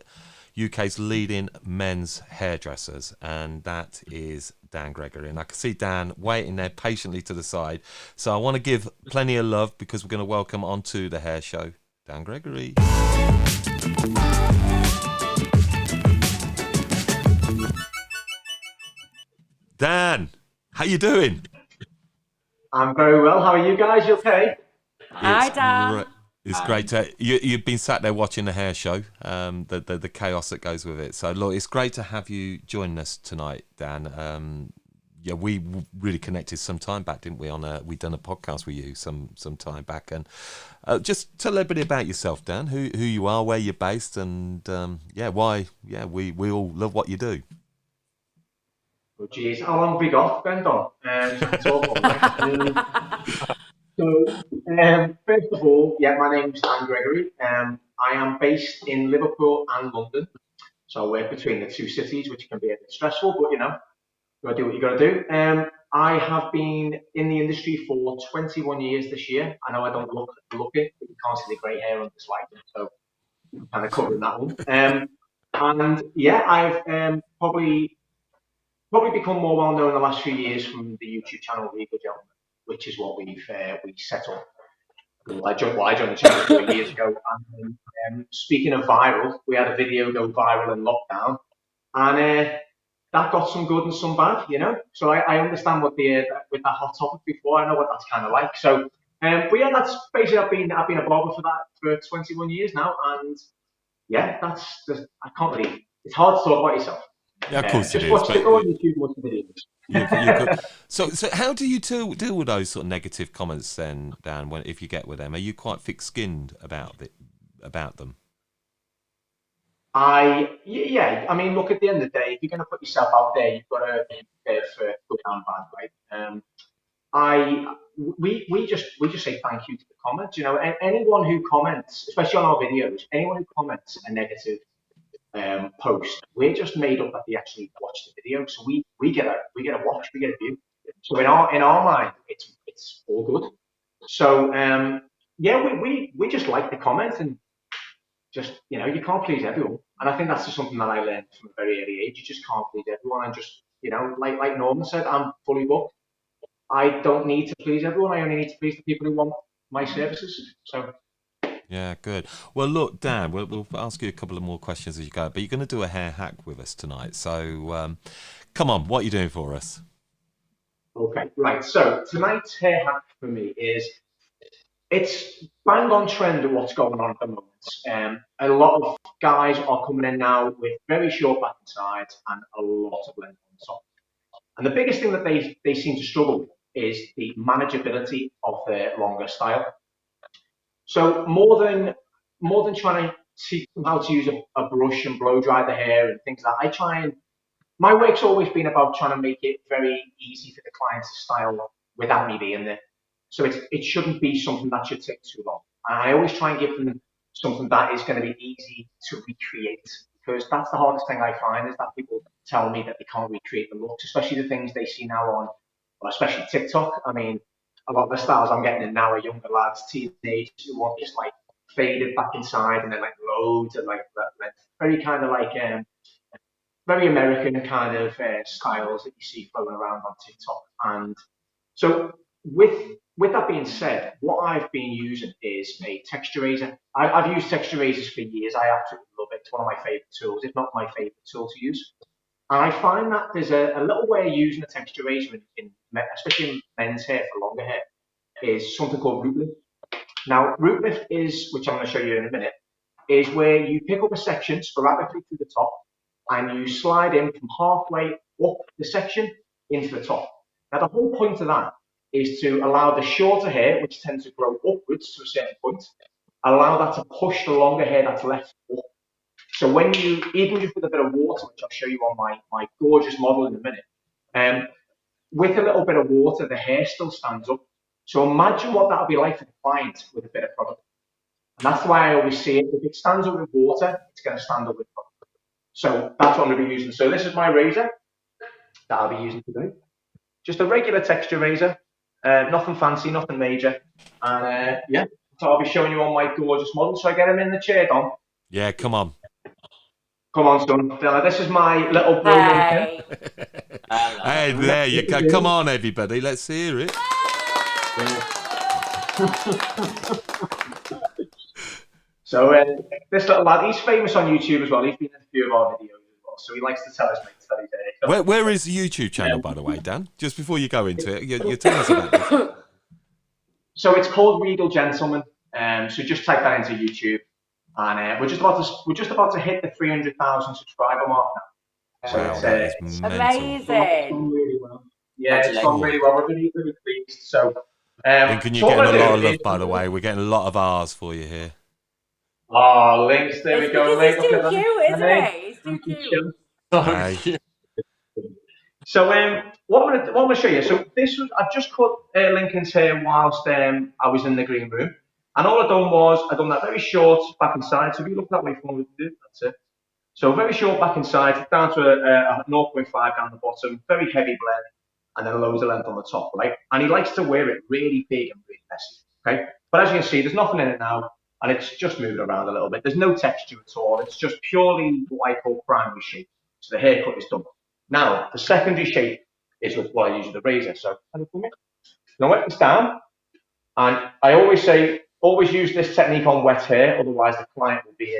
UK's leading men's hairdressers, and that is Dan Gregory. And I can see Dan waiting there patiently to the side, so I want to give plenty of love because we're going to welcome onto the hair show Dan Gregory. Dan, how you doing? I'm very well. How are you guys? You okay? Hi, Dan. It's great to you've been sat there watching the hair show, the chaos that goes with it. So look, it's great to have you join us tonight, Dan. Yeah, we really connected some time back, didn't we? We done a podcast with you some time back, and just tell everybody about yourself, Dan. Who you are, where you're based, and why. Yeah, we all love what you do. Oh, geez, how long have we got, Ben? First of all, my name's Dan Gregory. I am based in Liverpool and London, so I work between the two cities, which can be a bit stressful, but you gotta do what you gotta do. I have been in the industry for 21 years this year. I know I don't look it, but you can't see the grey hair on this light, so I'm kind of covering that one. I've probably become more well known in the last few years from the YouTube channel Legal Gentleman, which is what we set up. I joined the channel 4 years ago. And speaking of viral, we had a video go viral in lockdown, and that got some good and some bad, So I understand what with that hot topic before. I know what that's kind of like. So, that's basically I've been a barber for 21 years now, and I can't really. It's hard to talk about yourself. Yeah, of course it is. Just go on YouTube, watch the videos. So how do you deal with those sort of negative comments then, Dan? If you get with them, are you quite thick-skinned about them? I mean, look, at the end of the day, if you're going to put yourself out there, you've got to be prepared for good and bad, right? We just say thank you to the comments. Anyone who comments, especially on our videos, anyone who comments a negative post, we're just made up that they actually watch the video. So we get a watch, we get a view. So in our mind, it's all good. So yeah, we just like the comments, and just, you know, you can't please everyone. And I think that's just something that I learned from a very early age. You just can't please everyone. And just, you know, like Norman said, I'm fully booked. I don't need to please everyone. I only need to please the people who want my services. So Yeah, good. Well, look, Dan, we'll ask you a couple of more questions as you go, but you're going to do a hair hack with us tonight. So come on, what are you doing for us? okay, right. So tonight's hair hack for me is, it's bang on trend of what's going on at the moment. A lot of guys are coming in now with very short back and sides and a lot of length on top. And the biggest thing that they seem to struggle with is the manageability of their longer style. So more than trying to teach them how to use a brush and blow dry the hair and things like that, I try and, my work's always been about trying to make it very easy for the client to style without me being there. So it shouldn't be something that should take too long. And I always try and give them something that is going to be easy to recreate, because that's the hardest thing I find, is that people tell me that they can't recreate the looks, especially the things they see now on, well, especially TikTok. I mean, a lot of the styles I'm getting in now are younger lads, teenagers, who want this like faded back inside and then like loads of like very kind of like very American kind of styles that you see flowing around on TikTok. And so with that being said, what I've been using is a texturizer. I've used texturizers for years. I absolutely love it. It's one of my favorite tools, if not my favorite tool to use. And I find that there's a little way of using a texturizer especially in men's hair for longer hair, is something called root lift. Now, root lift is, which I'm going to show you in a minute, is where you pick up a section sporadically through the top and you slide in from halfway up the section into the top. Now, the whole point of that is to allow the shorter hair, which tends to grow upwards to a certain point, allow that to push the longer hair that's left up. So when you, even just with a bit of water, which I'll show you on my gorgeous model in a minute, with a little bit of water, the hair still stands up. So imagine what that would be like for the client with a bit of product. And that's why I always say it, if it stands up with water, it's going to stand up with product. So that's what I'm going to be using. So this is my razor that I'll be using today. Just a regular texture razor, nothing fancy, nothing major. And yeah, so I'll be showing you on my gorgeous model. So I get him in the chair, Dom. Yeah, come on. Come on, son. This is my little blue Hey. Hey, there you go. Come on, everybody. Let's hear it. So this little lad, he's famous on YouTube as well. He's been in a few of our videos as well. So he likes to tell his mates that he's there. Where is the YouTube channel, by the way, Dan? Just before you go into it, you're telling us about this. So it's called Regal Gentleman. So just type that into YouTube, and we're just about to hit the 300,000 subscriber mark now. So Wow, it's amazing. gone really well. Yeah, it's gone really well. We're really, really pleased. So, Lincoln, you're getting a lot of love, by the way. We're getting a lot of R's for you here. Oh, links, there we go. He's too cute, isn't he? He's too cute. Hey. So what I'm gonna show you. So this was, I've just cut Lincoln's hair whilst I was in the green room, and all I've done was I've done that very short back and side. So if you look that way for me, that's it. So very short back and side, down to a 0.5 down the bottom, very heavy blend, and then loads of length on the top, right? And he likes to wear it really big and really messy, okay? But as you can see, there's nothing in it now, and it's just moving around a little bit. There's no texture at all. It's just purely what I call primary shape. So the haircut is done. Now, the secondary shape is with what I use with the razor. So I'm going to wet this down, and I always say, always use this technique on wet hair, otherwise the client will be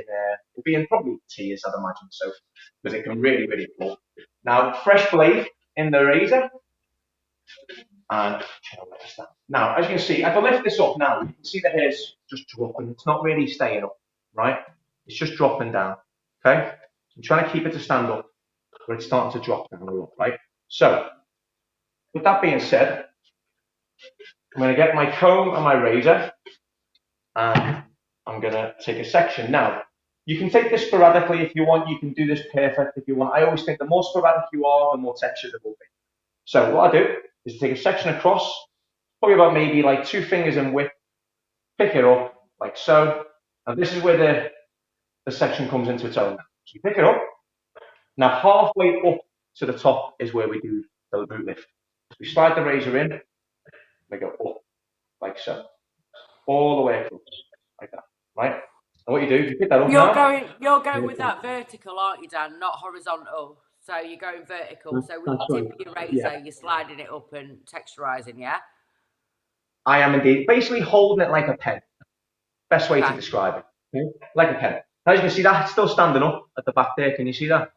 in probably tears, I'd imagine, so, because it can really, really pull. Now, fresh blade in the razor, and wet this down. Now, as you can see, if I lift this up now, you can see the hair's just dropping. It's not really staying up, right? It's just dropping down, okay? I'm trying to keep it to stand up, but it's starting to drop down a lot, right? So, with that being said, I'm going to get my comb and my razor, and I'm going to take a section. Now, you can take this sporadically if you want. You can do this perfect if you want. I always think the more sporadic you are, the more texture there will be. So what I do is take a section across, probably about maybe like 2 fingers in width, pick it up like so, and this is where the section comes into its own. So you pick it up. Now halfway up to the top is where we do the root lift. So we slide the razor in, we go up, like so. All the way across, like that, right? And what you do, you pick that up You're going with that vertical, aren't you, Dan? Not horizontal. So you're going vertical. So with the tip of your razor, you're sliding it up and texturizing, yeah? I am indeed. Basically holding it like a pen. Best way to describe it. Okay? Like a pen. As you can see, that's still standing up at the back there. Can you see that?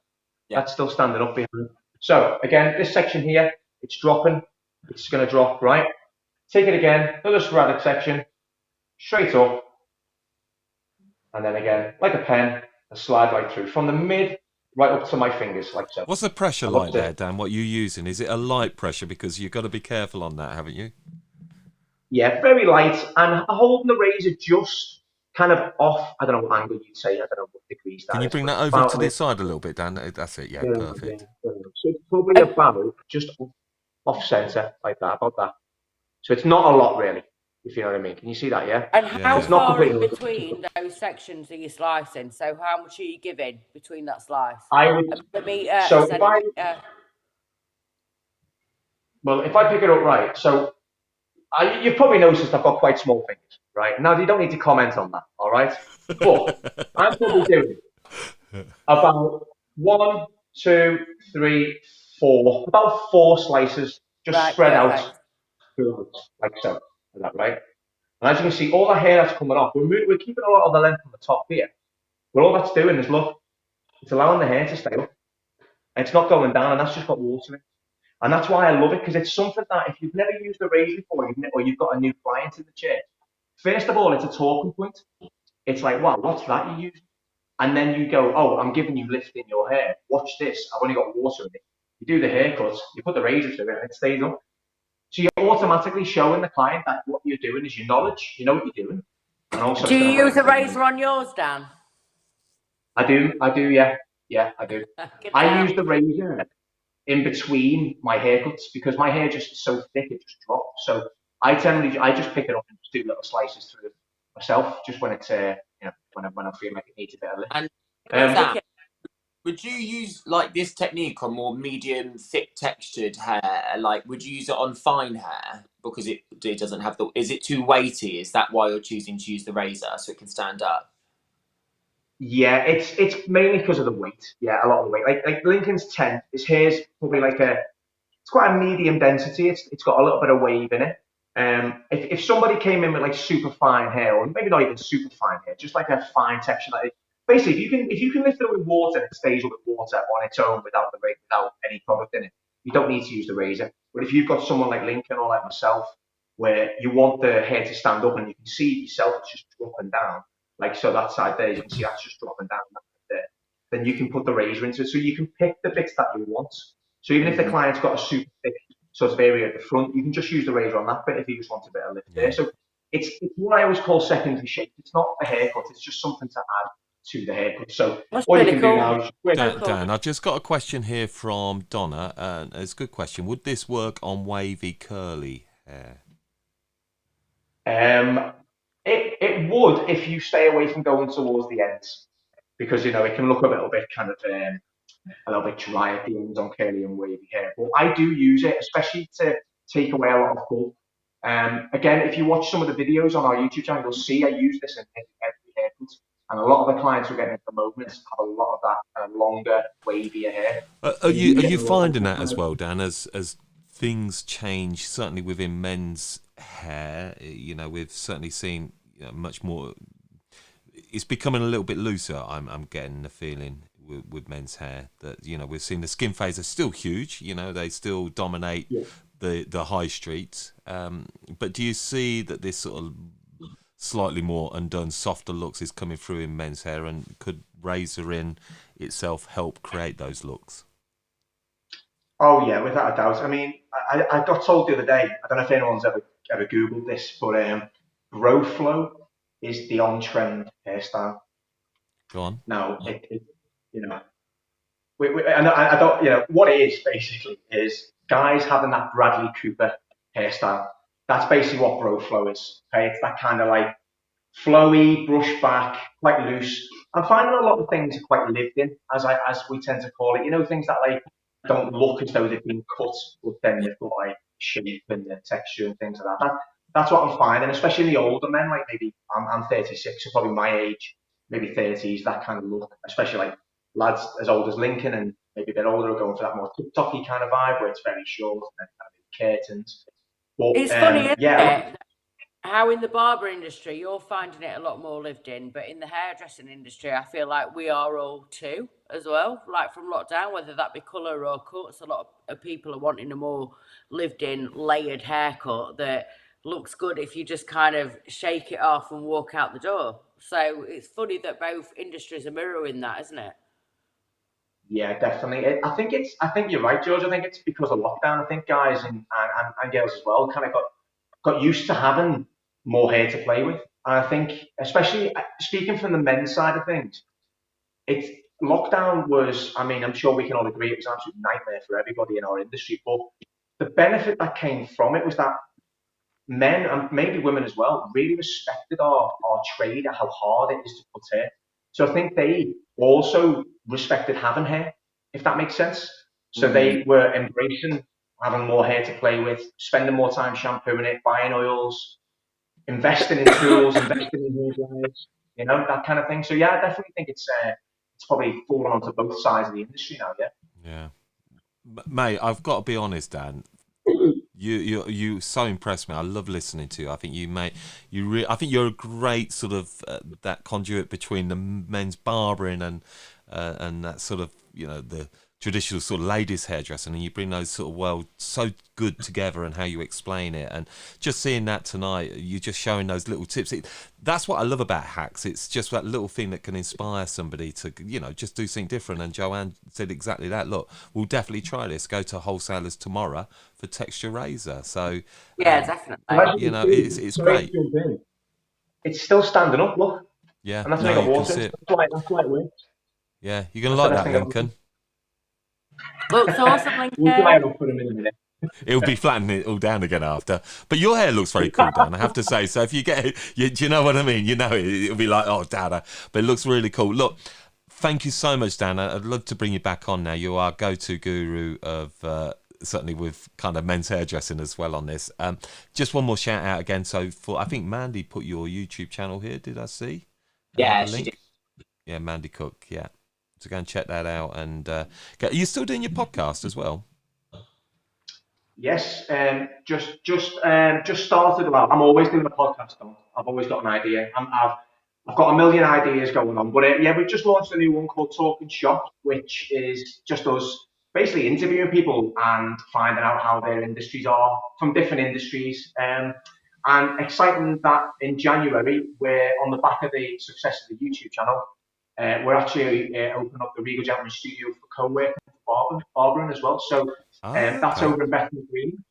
Yeah. That's still standing up behind. So again, this section here, it's dropping. It's going to drop, right? Take it again, another sporadic section, straight up. And then again, like a pen, and slide right through. From the mid right up to my fingers, like so. What's the pressure like there, Dan? What are you using? Is it a light pressure? Because you've got to be careful on that, haven't you? Yeah, very light. And holding the razor just kind of off. I don't know what angle you'd say. I don't know what degrees that Can you bring that over to this side a little bit, Dan? That's it. Yeah, perfect. So it's probably about just off center, like that, about that. So it's not a lot, really, if you know what I mean. Can you see that, yeah? And how far in between those sections are you slicing? So how much are you giving between that slice? I would. A metre, so a centimetre? Well, if I pick it up right, so you've probably noticed I've got quite small fingers, right? Now, you don't need to comment on that, all right? But I'm probably doing about 1, 2, 3, 4, about 4 slices just spread out. Like so, like that, right? And as you can see, all the hair that's coming off, we're keeping a lot of the length on the top here. But all that's doing is, look, it's allowing the hair to stay up. And it's not going down, and that's just got water in it. And that's why I love it, because it's something that if you've never used a razor before, or you've got a new client in the chair, first of all, it's a talking point. It's like, wow, what's that you use? And then you go, oh, I'm giving you lift in your hair. Watch this. I've only got water in it. You do the haircut, you put the razor through it, and it stays up. So you're automatically showing the client that what you're doing is your knowledge. You know what you're doing. And also, do you use a razor on yours, Dan? I do, yeah. Yeah, I do. I use the razor in between my haircuts because my hair just is so thick, it just drops. So I just pick it up and just do little slices through it myself, just when it's, when I feel like it needs a bit of lift. And would you use like this technique on more medium, thick textured hair? Like, would you use it on fine hair because it doesn't have the? Is it too weighty? Is that why you're choosing to use the razor so it can stand up? Yeah, it's mainly because of the weight. Yeah, a lot of the weight. Like Lincoln's 10, his hair's probably it's quite a medium density. It's got a little bit of wave in it. If somebody came in with like super fine hair, or maybe not even super fine hair, just like a fine texture, like basically if you can lift it with water and it stays up with water on its own without any product in it, you don't need to use the razor. But if you've got someone like Lincoln or like myself, where you want the hair to stand up and you can see yourself, it's just dropping down. Like so, that side there, you can see that's just dropping down there. Then you can put the razor into it, so you can pick the bits that you want. So even if the client's got a super thick sort of area at the front, you can just use the razor on that bit if you just want a bit of lift there. So it's what I always call secondary shape. It's not a haircut; it's just something to add to the haircut. So what you can do now is Dan, I've just got a question here from Donna, and it's a good question. Would this work on wavy, curly hair? It would if you stay away from going towards the ends, because it can look a little bit kind of a little bit dry at the ends on curly and wavy hair. But I do use it, especially to take away a lot of pull. Again, if you watch some of the videos on our YouTube channel, you'll see I use this in every haircut, and a lot of the clients we're getting at the moment have a lot of that longer, wavier hair. Are you finding that as well, Dan? As things change, certainly within men's hair, we've certainly seen much more. It's becoming a little bit looser. I'm getting the feeling with men's hair that we've seen the skin phase are still huge. They still dominate the high streets. But do you see that this sort of slightly more undone, softer looks is coming through in men's hair, and could razor in itself help create those looks? Oh yeah, without a doubt. I mean, I got told the other day, I don't know if anyone's ever Googled this, but bro flow is the on-trend hairstyle. Go on. Now, I don't, what it is basically is guys having that Bradley Cooper hairstyle. That's basically what bro flow is. Okay, it's that kind of like flowy, brush back, quite loose, I'm finding a lot of things are quite lived in, as we tend to call it. You know, things that like don't look as though they've been cut, but then they've got like shape and the texture and things like that. That's what I'm finding, especially the older men. Like maybe I'm 36, so probably my age, maybe 30s, that kind of look. Especially like lads as old as Lincoln and maybe a bit older are going for that more TikToky kind of vibe where it's very short and then kind of curtains. But It's funny, isn't yeah, it? How in the barber industry you're finding it a lot more lived in, but in the hairdressing industry, I feel like we are all too as well. Like from lockdown, whether that be colour or cuts, a lot of people are wanting a more lived in, layered haircut that looks good if you just kind of shake it off and walk out the door. So it's funny that both industries are mirroring that, isn't it? yeah, definitely. I think you're right, George. I think it's because of lockdown. I think guys and girls as well kind of got used to having more hair to play with. And I think, especially speaking from the men's side of things, it's lockdown was. I mean, I'm sure we can all agree it was an absolute nightmare for everybody in our industry. But the benefit that came from it was that men and maybe women as well really respected our trade and how hard it is to put hair. So I think they also respected having hair, if that makes sense. So they were embracing having more hair to play with, spending more time shampooing it, buying oils, investing in tools, investing in hair dryers, you know, that kind of thing. So yeah, I definitely think it's probably fallen onto both sides of the industry now. Yeah. Yeah, mate, I've got to be honest, Dan. You so impressed me. I love listening to you. I think I think you're a great sort of that conduit between the men's barbering and that sort of, you know, the traditional sort of ladies hairdressing, and you bring those sort of worlds so good together, and how you explain it, and just seeing that tonight, you're just showing those little tips. That's what I love about hacks. It's just that little thing that can inspire somebody to, you know, just do something different. And Joanne said exactly that. Look, we'll definitely try this. Go to wholesalers tomorrow for texture razor. So Yeah, definitely. you know, it's great. It's still standing up, look. Yeah, And that's no, made of you can water. see it. That's why it works. Yeah, you're gonna That's like the that, best thing Lincoln. Looks awesome, We'll dry it Lincoln. up for a minute. It'll be flattening it all down again after. But your hair looks very cool, Dan, I have to say. So if you get it, do you know what I mean? You know, it'll be like, oh, Dad. But it looks really cool. Look, thank you so much, Dan. I'd love to bring you back on now. You are go-to guru of certainly with kind of men's hairdressing as well on this. Just one more shout out again. So I think Mandy put your YouTube channel here. Did I see? Yeah, The she link? did. Yeah, Mandy Cook. Yeah. So go and check that out. And are you still doing your podcast as well? Yes, just started. Well, I'm always doing a podcast. Though. I've always got an idea. I've got a million ideas going on. But yeah, we've just launched a new one called Talking Shop, which is just us basically interviewing people and finding out how their industries are from different industries. And exciting that in January, we're on the back of the success of the YouTube channel. We're actually opening up the Regal Gentleman Studio for co-working for barbering as well. So that's Okay. over in Bethnal Green.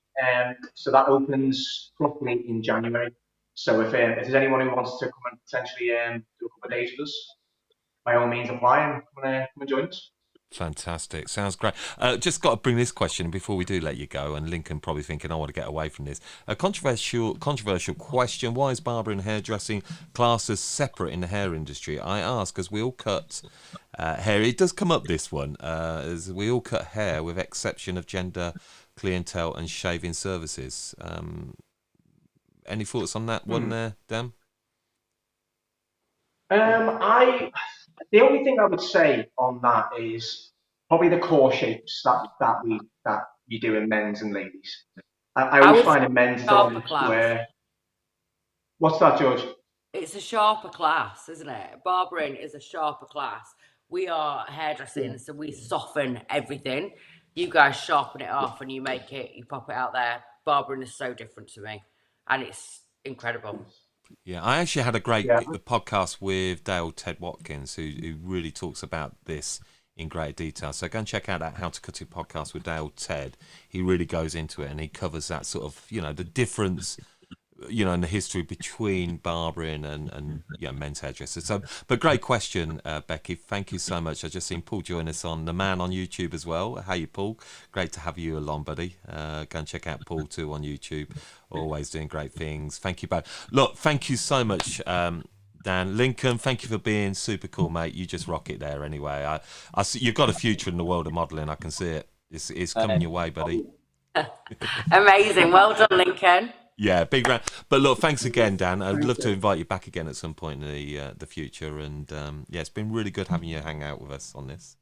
So that opens properly in January. So if there's anyone who wants to come and potentially do a couple of days with us, by all means apply and come and join us. Fantastic. Sounds great. Just got to bring this question before we do let you go, and Lincoln probably thinking, I want to get away from this. A controversial question. Why is barbering and hairdressing classed as separate in the hair industry? I ask, as we all cut hair. It does come up, this one, as we all cut hair with exception of gender, clientele and shaving services. Any thoughts on that one there, Dan? The only thing I would say on that is probably the core shapes that you do in men's and ladies. I always would find in men's it's a sharper lot class. square. What's that, George? It's a sharper class, isn't it? Barbering is a sharper class. We are hairdressing, so we soften everything. You guys sharpen it off and you pop it out there. Barbering is so different to me, and it's incredible. Yeah, I actually had a great Yeah. podcast with Dale Ted Watkins, who really talks about this in great detail. So go and check out that How to Cut It podcast with Dale Ted. He really goes into it, and he covers that sort of, you know, the difference, you know, in the history between barbering and yeah, men's hairdressers. So, but great question, Becky. Thank you so much. I just seen Paul join us on The Man on YouTube as well. How you, Paul? Great to have you along, buddy. Go and check out Paul too on YouTube. Always doing great things. Thank you both. Look, thank you so much. Dan. Lincoln, thank you for being super cool, mate. You just rock it there anyway. I see you've got a future in the world of modelling. I can see it. It's coming your way, buddy. Amazing. Well done, Lincoln. Yeah, big round. But look, thanks again, Dan. I'd love to invite you back again at some point in the future. And yeah, it's been really good having you hang out with us on this.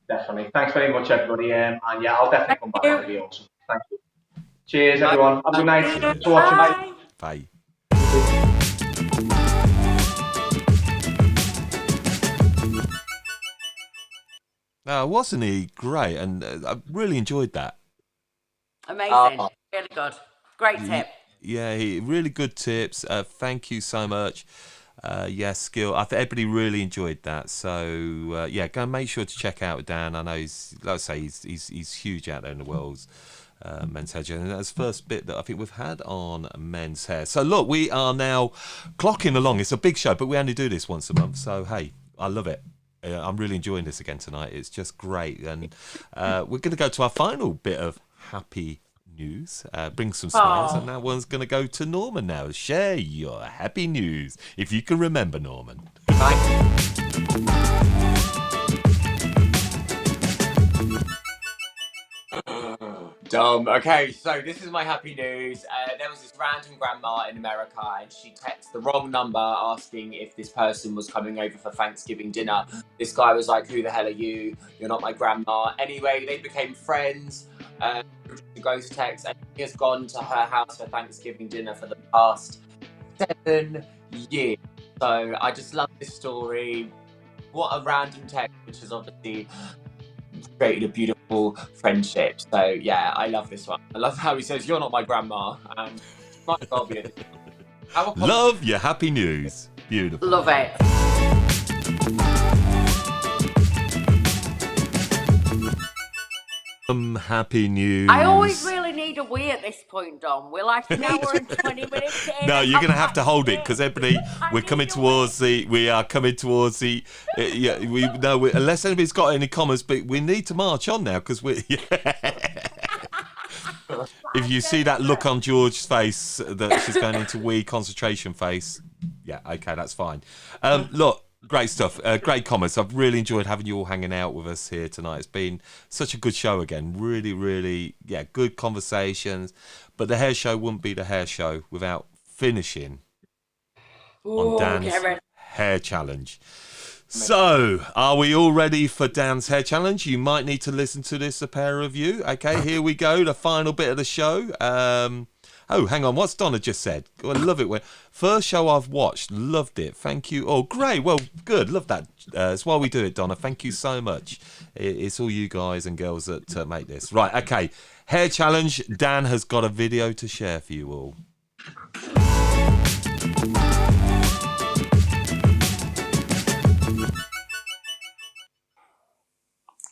Definitely. Thanks very much, everybody. And yeah, I'll definitely come back. That'll be awesome. Thank you. Cheers, everyone. Have a good night. Thanks for watching, mate. Bye. Wasn't he great? And I really enjoyed that. Amazing. Really good. Great tip. Yeah, really good tips. Thank you so much. Yes, skill. I think everybody really enjoyed that. So yeah, go and make sure to check out Dan. I know he's huge out there in the world's men's hair journey. And that's the first bit that I think we've had on men's hair. So look, we are now clocking along. It's a big show, but we only do this once a month. So hey, I love it. I'm really enjoying this again tonight. It's just great. And we're going to go to our final bit of happy news. Bring some smiles. And that one's going to go to Norman now. Share your happy news, if you can remember, Norman. Dom. Okay, so this is my happy news. There was this random grandma in America, and she texted the wrong number asking if this person was coming over for Thanksgiving dinner. This guy was like, "Who the hell are you? You're not my grandma." Anyway, they became friends. The ghost text, and he has gone to her house for Thanksgiving dinner for the past 7 years. So I just love this story. What a random text, which has obviously created a beautiful friendship. So yeah, I love this one. I love how he says, "You're not my grandma," and might as well be it. Love your happy news. Beautiful. Love it. Happy news. I always really need a wee at this point, Dom. We're like an hour and 20 minutes in. No, you're going to have to hold it because everybody, we are coming towards the, unless anybody's got any comments, but we need to march on now because we, if you see that look on George's face that she's going into wee concentration face, yeah, okay, that's fine. Look, great stuff. Great comments. I've really enjoyed having you all hanging out with us here tonight. It's been such a good show again. Really, really, yeah, good conversations. But the hair show wouldn't be the hair show without finishing on Dan's hair challenge. So, are we all ready for Dan's hair challenge? You might need to listen to this, a pair of you. Okay, here we go. The final bit of the show. Oh, hang on. What's Donna just said? I love it. First show I've watched. Loved it. Thank you. Oh, great. Well, good. Love that. It's why we do it, Donna. Thank you so much. It's all you guys and girls that make this. Right. Okay. Hair challenge. Dan has got a video to share for you all.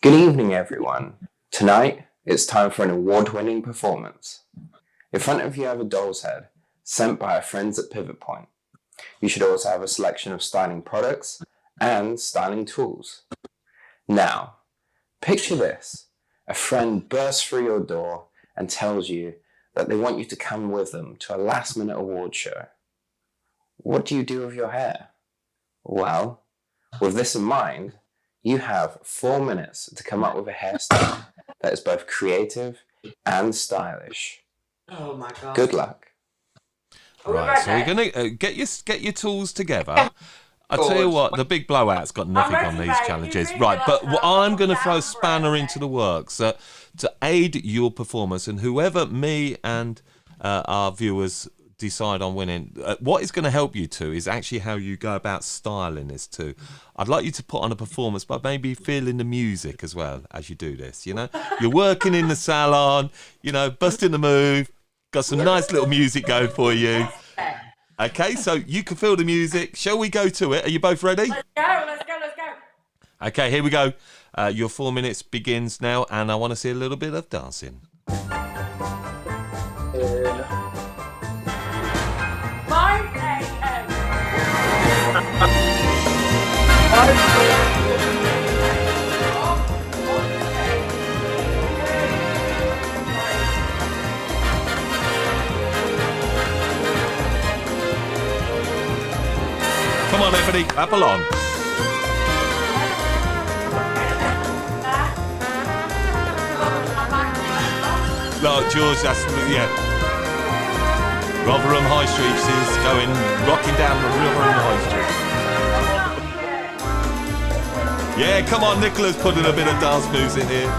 Good evening, everyone. Tonight, it's time for an award-winning performance. In front of you have a doll's head, sent by our friends at Pivot Point. You should also have a selection of styling products and styling tools. Now, picture this. A friend bursts through your door and tells you that they want you to come with them to a last-minute award show. What do you do with your hair? Well, with this in mind, you have 4 minutes to come up with a hairstyle that is both creative and stylish. Oh my God. Good luck. Right, so we're gonna get your tools together. I tell you what, the big blowout's got nothing on these challenges, right? But I'm going to throw a spanner into the works to aid your performance, and whoever me and our viewers decide on winning, what is going to help you too is actually how you go about styling this too. I'd like you to put on a performance, but maybe feeling the music as well as you do this. You know, you're working in the salon, you know, busting the move, got some nice little music going for you. Okay, so you can feel the music. Shall we go to it? Are you both ready? Let's go. Okay, here we go. Your 4 minutes begins now, and I want to see a little bit of dancing. on, everybody, clap along. No, George, that's, yeah. Rotherham High Street is going, rocking down the Rotherham High Street. Yeah, come on, Nicola's putting a bit of dance moves in here.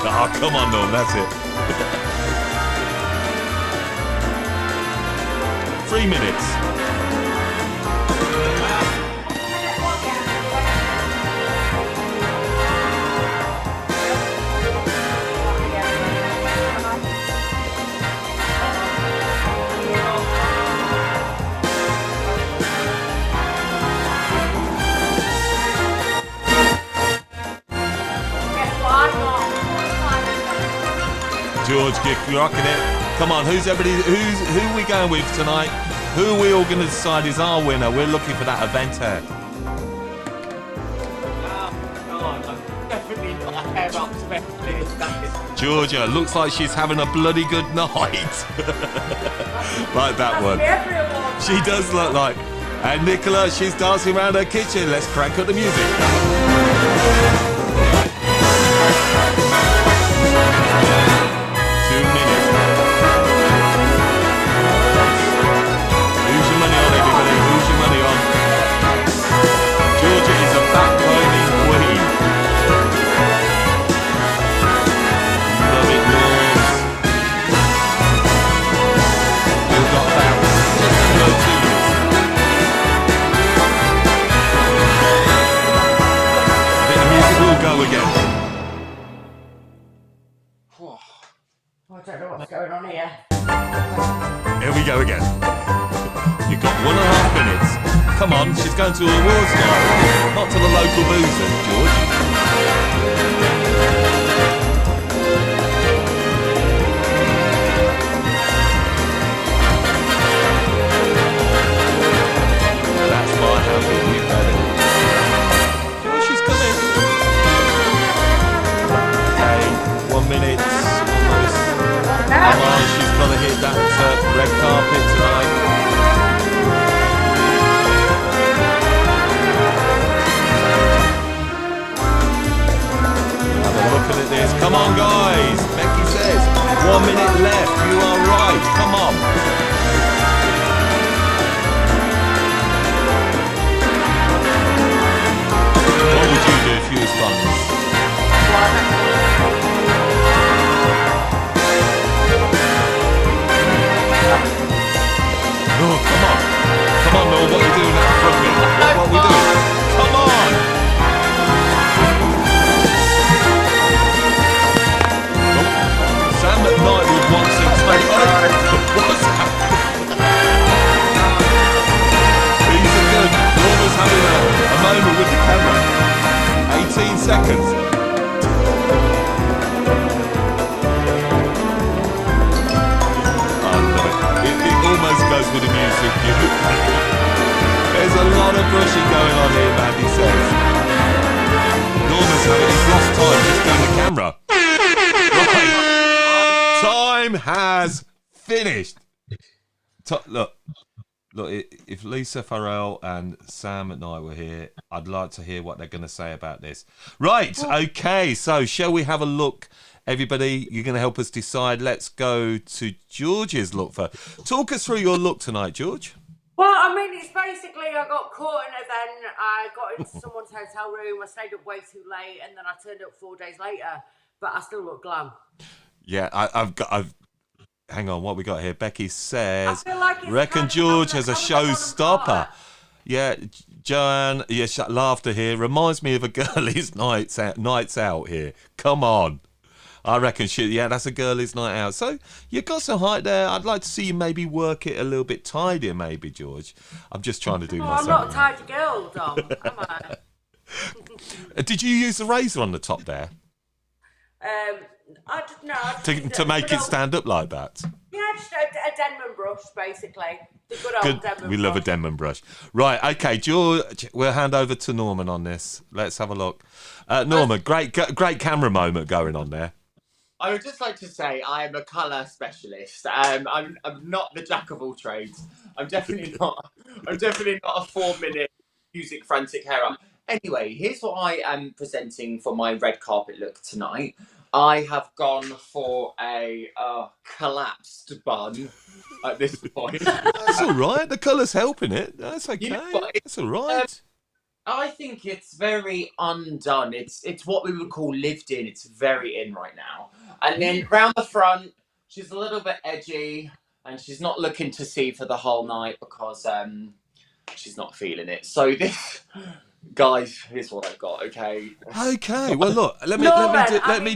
Oh, come on, Norm, that's it. 3 minutes. George, you're rocking it. Come on, who are we going with tonight? Who are we all going to decide is our winner? We're looking for that event here. Georgia looks like she's having a bloody good night. Like that one. She does look like. And Nicola, she's dancing around her kitchen. Let's crank up the music. 2 minutes. Who's your money on, everybody? Who's your money on? Georgia is a backbiting queen. Love it, Norms. We've got about just under 2 minutes. I think the music will go again. I don't know what's going on here. Here we go again. You've got 1.5 minutes. Come on, she's going to awards night, not to the local boozer, George. That's my habit, you got it. George, she's coming. Okay, 1 minute. Come on, she's got to hit that red carpet tonight. Have a look at this. Come on, guys. Becky says, 1 minute left. You are right. Come on. What would you do if you were Spons? Oh, come on. Come on, Noel. What are you doing out front me? What are we doing? Come on. Oh, Sam at night would want to explain. What's happening? These are good. Norma's having a moment with the camera. 18 seconds. Almost goes with the music. There's a lot of brushing going on here, Mandy says. Norman's having his lost time just doing the camera. Right. Time has finished. Look, if Lisa Farrell and Sam at night were here, I'd like to hear what they're going to say about this. Right, okay, so shall we have a look? Everybody, you're going to help us decide. Let's go to George's look first. Talk us through your look tonight, George. Well, I mean, it's basically I got caught in it, then I got into someone's hotel room, I stayed up way too late, and then I turned up 4 days later, but I still look glam. Yeah, I've hang on, what we got here? Becky says, I feel like reckon George has a showstopper. Yeah, Joanne, yes, laughter here. Reminds me of a girlie's nights out here. Come on. I reckon that's a girlie's night out. So you got some height there. I'd like to see you maybe work it a little bit tidier, maybe, George. I'm just trying to do myself. I'm not a tidy girl, Dom, am I? Did you use the razor on the top there? To make it stand up like that? Yeah, just a Denman brush, basically. The good old Denman brush. We love a Denman brush. Right, okay, George, we'll hand over to Norman on this. Let's have a look. Norman, great camera moment going on there. I would just like to say I am a colour specialist. I'm not the jack of all trades. I'm definitely not. I'm definitely not a 4-minute music frantic hair up. Anyway, here's what I am presenting for my red carpet look tonight. I have gone for a collapsed bun at this point. That's all right. The colour's helping it. That's okay. You know what? That's all right. I think it's very undone. It's what we would call lived in. It's very in right now. And then round the front, she's a little bit edgy, and she's not looking to see for the whole night because she's not feeling it. So this, guys, here's what I've got. Okay. Okay. Well, look. Let me Norman, do. I love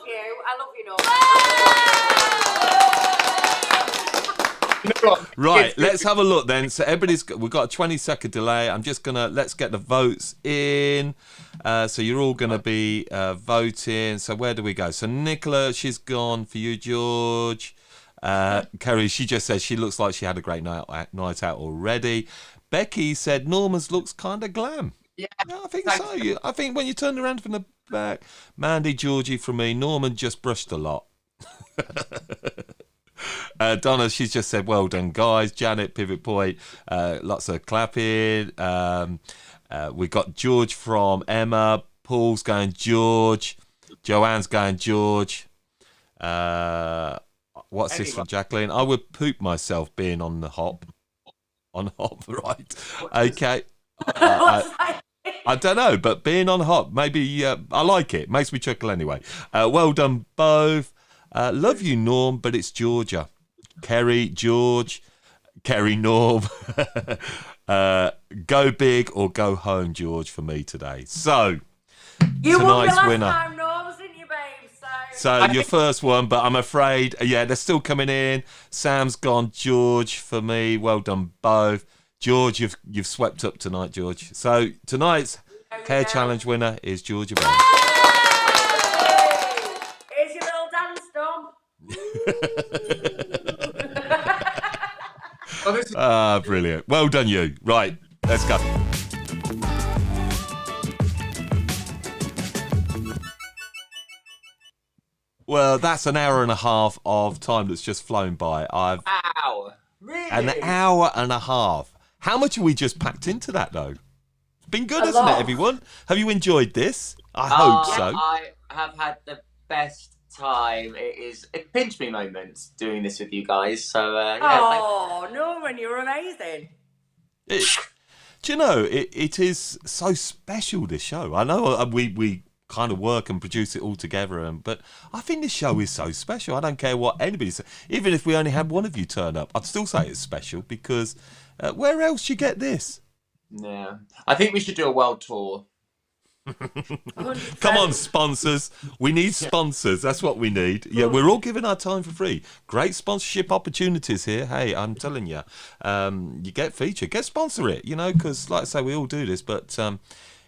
you, Norman. Right, let's have a look then. So we've got a 20-second delay. Let's get the votes in. So you're all gonna be voting. So where do we go? So Nicola, she's gone for you, George. Kerry, she just says she looks like she had a great night out already. Becky said Norman's looks kind of glam. Yeah, I think so. I think when you turn around from the back, Mandy, Georgie from me, Norman just brushed a lot. Donna, she's just said, well done, guys. Janet, pivot point, lots of clapping. We got George from Emma. Paul's going George. Joanne's going George. What's this from Jacqueline? I would poop myself being on the hop. On hop, right? Okay. I don't know, but being on hop, maybe I like it. Makes me chuckle anyway. Well done, both. Love you, Norm, but it's Georgia. Kerry, George, Kerry, Norm. Go big or go home, George, for me today. So, You won tonight's the last winner. time, Norm, didn't you, babe? So your first one, but I'm afraid, they're still coming in. Sam's gone, George, for me. Well done, both. George, you've swept up tonight, George. So tonight's hair challenge winner is Georgia Bell. Here's your little dance, Dom. Brilliant. Well done, you. Right, let's go. Well, that's an hour and a half of time that's just flown by. Wow. Really? An hour and a half. How much have we just packed into that, though? It's been good, hasn't it, everyone? Have you enjoyed this? I hope so. I have had the best time. It pinched me moments doing this with you guys. So Norman, you're amazing. Do you know, it is so special, this show. I know we kind of work and produce it all together, but I think this show is so special. I don't care what anybody says. Even if we only had one of you turn up, I'd still say it's special because where else you get this? Yeah, I think we should do a world tour. Come on, sponsors. We need sponsors. That's what we need. Yeah, we're all giving our time for free. Great sponsorship opportunities here. Hey, I'm telling you, you get featured. Get sponsor it, because like I say, we all do this, but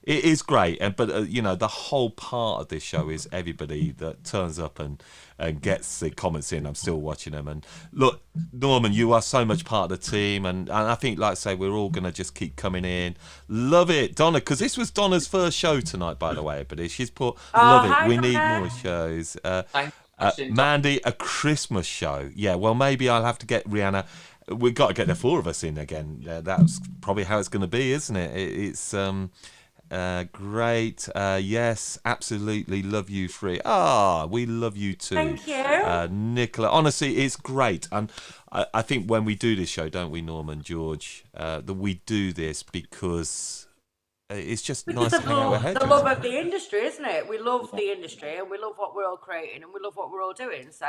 it is great. But the whole part of this show is everybody that turns up and gets the comments in. I'm still watching them. And look, Norman, you are so much part of the team. And I think, like I say, we're all going to just keep coming in. Love it. Donna, because this was Donna's first show tonight, by the way, everybody. She's put, love it. We need more shows. Mandy, a Christmas show. Yeah, well, maybe I'll have to get Rihanna. We've got to get the four of us in again. That's probably how it's going to be, isn't it? It's... great. Yes, absolutely. Love you, Free. We love you too. Thank you. Nicola, honestly, it's great. And I think when we do this show, don't we, Norman, George, that we do this because it's just nice to hang out with the love of the industry, isn't it? We love the industry and we love what we're all creating and we love what we're all doing. So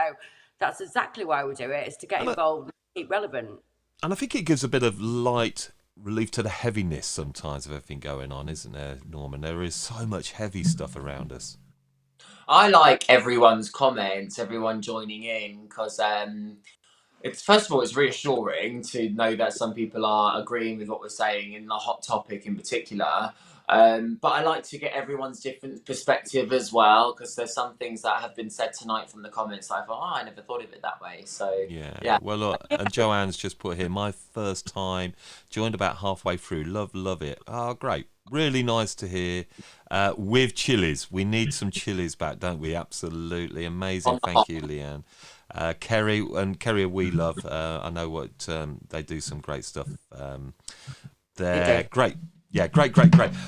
that's exactly why we do it. It's to get involved and keep relevant. And I think it gives a bit of light relief to the heaviness sometimes of everything going on, isn't there, Norman? There is so much heavy stuff around us. I like everyone's comments, everyone joining in, because it's, first of all, it's reassuring to know that some people are agreeing with what we're saying in the hot topic in particular. But I like to get everyone's different perspective as well, because there's some things that have been said tonight from the comments that I thought, I never thought of it that way. So yeah. Well, look, and Joanne's just put here, my first time, joined about halfway through. Love it. Oh, great. Really nice to hear. With chilies. We need some chilies back, don't we? Absolutely. Amazing. Thank you, Leanne. Kerry, we love. I know what they do some great stuff. They're great. Yeah, great.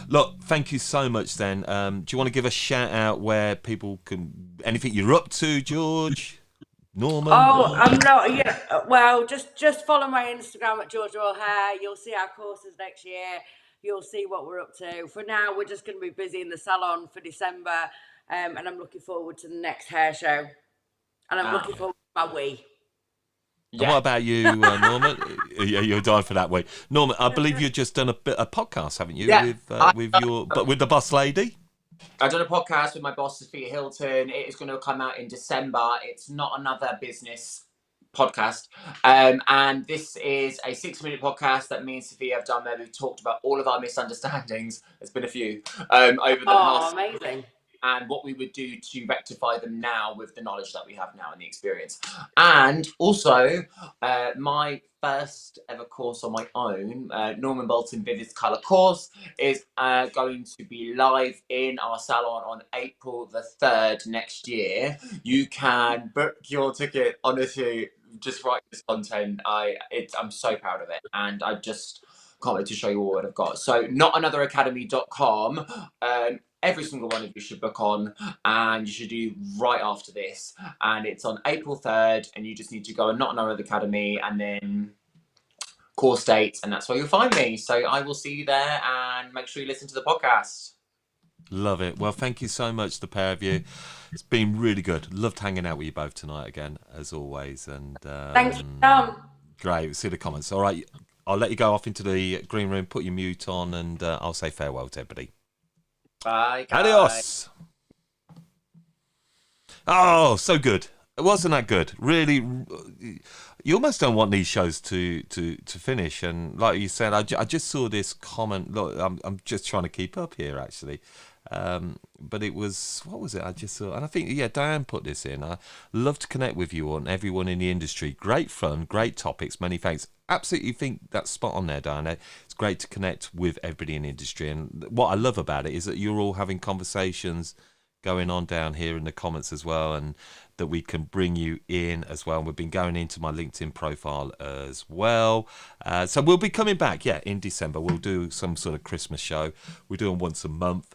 Look, thank you so much then. Do you want to give a shout out where people can, anything you're up to, George? Norman? Oh, I'm not. Yeah, well, just follow my Instagram at George Royal Hair. You'll see our courses next year. You'll see what we're up to. For now, we're just going to be busy in the salon for December, and I'm looking forward to the next hair show. And I'm looking forward to my wee. Yeah. And what about you, Norman? You're dying for that way. Norman, I believe you've just done a podcast, haven't you? Yeah, with the boss lady. I've done a podcast with my boss, Sophia Hilton. It is going to come out in December. It's not another business podcast. And this is a 6-minute podcast that me and Sophia have done where we've talked about all of our misunderstandings. There's been a few over the past. Amazing. And what we would do to rectify them now with the knowledge that we have now and the experience. And also, my first ever course on my own, Norman Boulton Vivid Colour course, is going to be live in our salon on April the 3rd next year. You can book your ticket, honestly, just write this content. I'm so proud of it. And I just can't wait to show you all what I've got. So notanotheracademy.com. Every single one of you should book on, and you should do right after this. And it's on April 3rd, and you just need to go on Not Another Academy and then course dates, and that's where you'll find me. So I will see you there, and make sure you listen to the podcast. Love it. Well, thank you so much, the pair of you. It's been really good. Loved hanging out with you both tonight again, as always. And thanks, Tom. Great. See the comments. All right. I'll let you go off into the green room, put your mute on, and I'll say farewell to everybody. Bye, guys. Adios. Oh, so good. Wasn't that good? Really, you almost don't want these shows to finish. And like you said, I just saw this comment. Look, I'm just trying to keep up here, actually. But it was, what was it? I just saw, and I think, yeah, Diane put this in. I love to connect with you and everyone in the industry. Great fun, great topics. Many thanks. Absolutely think that's spot on there, Diane. It's great to connect with everybody in the industry. And what I love about it is that you're all having conversations going on down here in the comments as well, and that we can bring you in as well. And we've been going into my LinkedIn profile as well. So we'll be coming back, in December. We'll do some sort of Christmas show. We're doing once a month.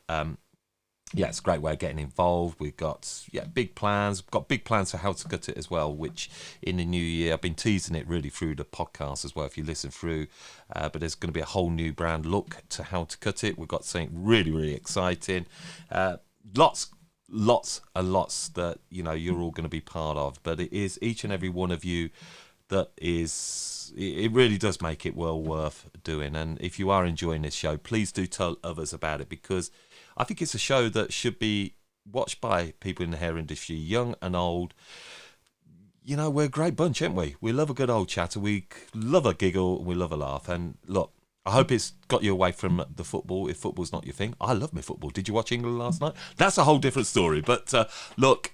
It's a great way of getting involved. We've got big plans. We've got big plans for How to Cut It as well, which in the new year, I've been teasing it really through the podcast as well, if you listen through. But there's going to be a whole new brand look to How to Cut It. We've got something really, really exciting. Lots and lots that you're all going to be part of. But it is each and every one of you that is, it really does make it well worth doing. And if you are enjoying this show, please do tell others about it, because I think it's a show that should be watched by people in the hair industry, young and old. We're a great bunch, aren't we? We love a good old chatter. We love a giggle. And we love a laugh. And look, I hope it's got you away from the football, if football's not your thing. I love my football. Did you watch England last night? That's a whole different story. But look,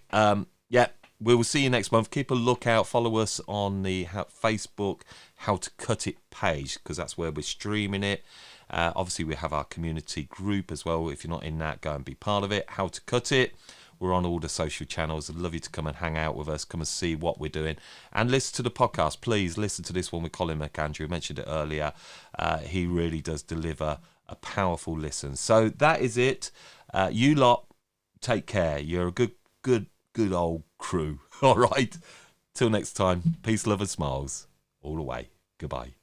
we will see you next month. Keep a lookout. Follow us on the Facebook How to Cut It page, because that's where we're streaming it. Obviously, we have our community group as well. If you're not in that, go and be part of it. How to Cut It. We're on all the social channels. I'd love you to come and hang out with us. Come and see what we're doing. And listen to the podcast. Please listen to this one with Colin McAndrew. I mentioned it earlier. He really does deliver a powerful listen. So that is it. You lot, take care. You're a good old crew. All right. Till next time. Peace, love and smiles. All the way. Goodbye.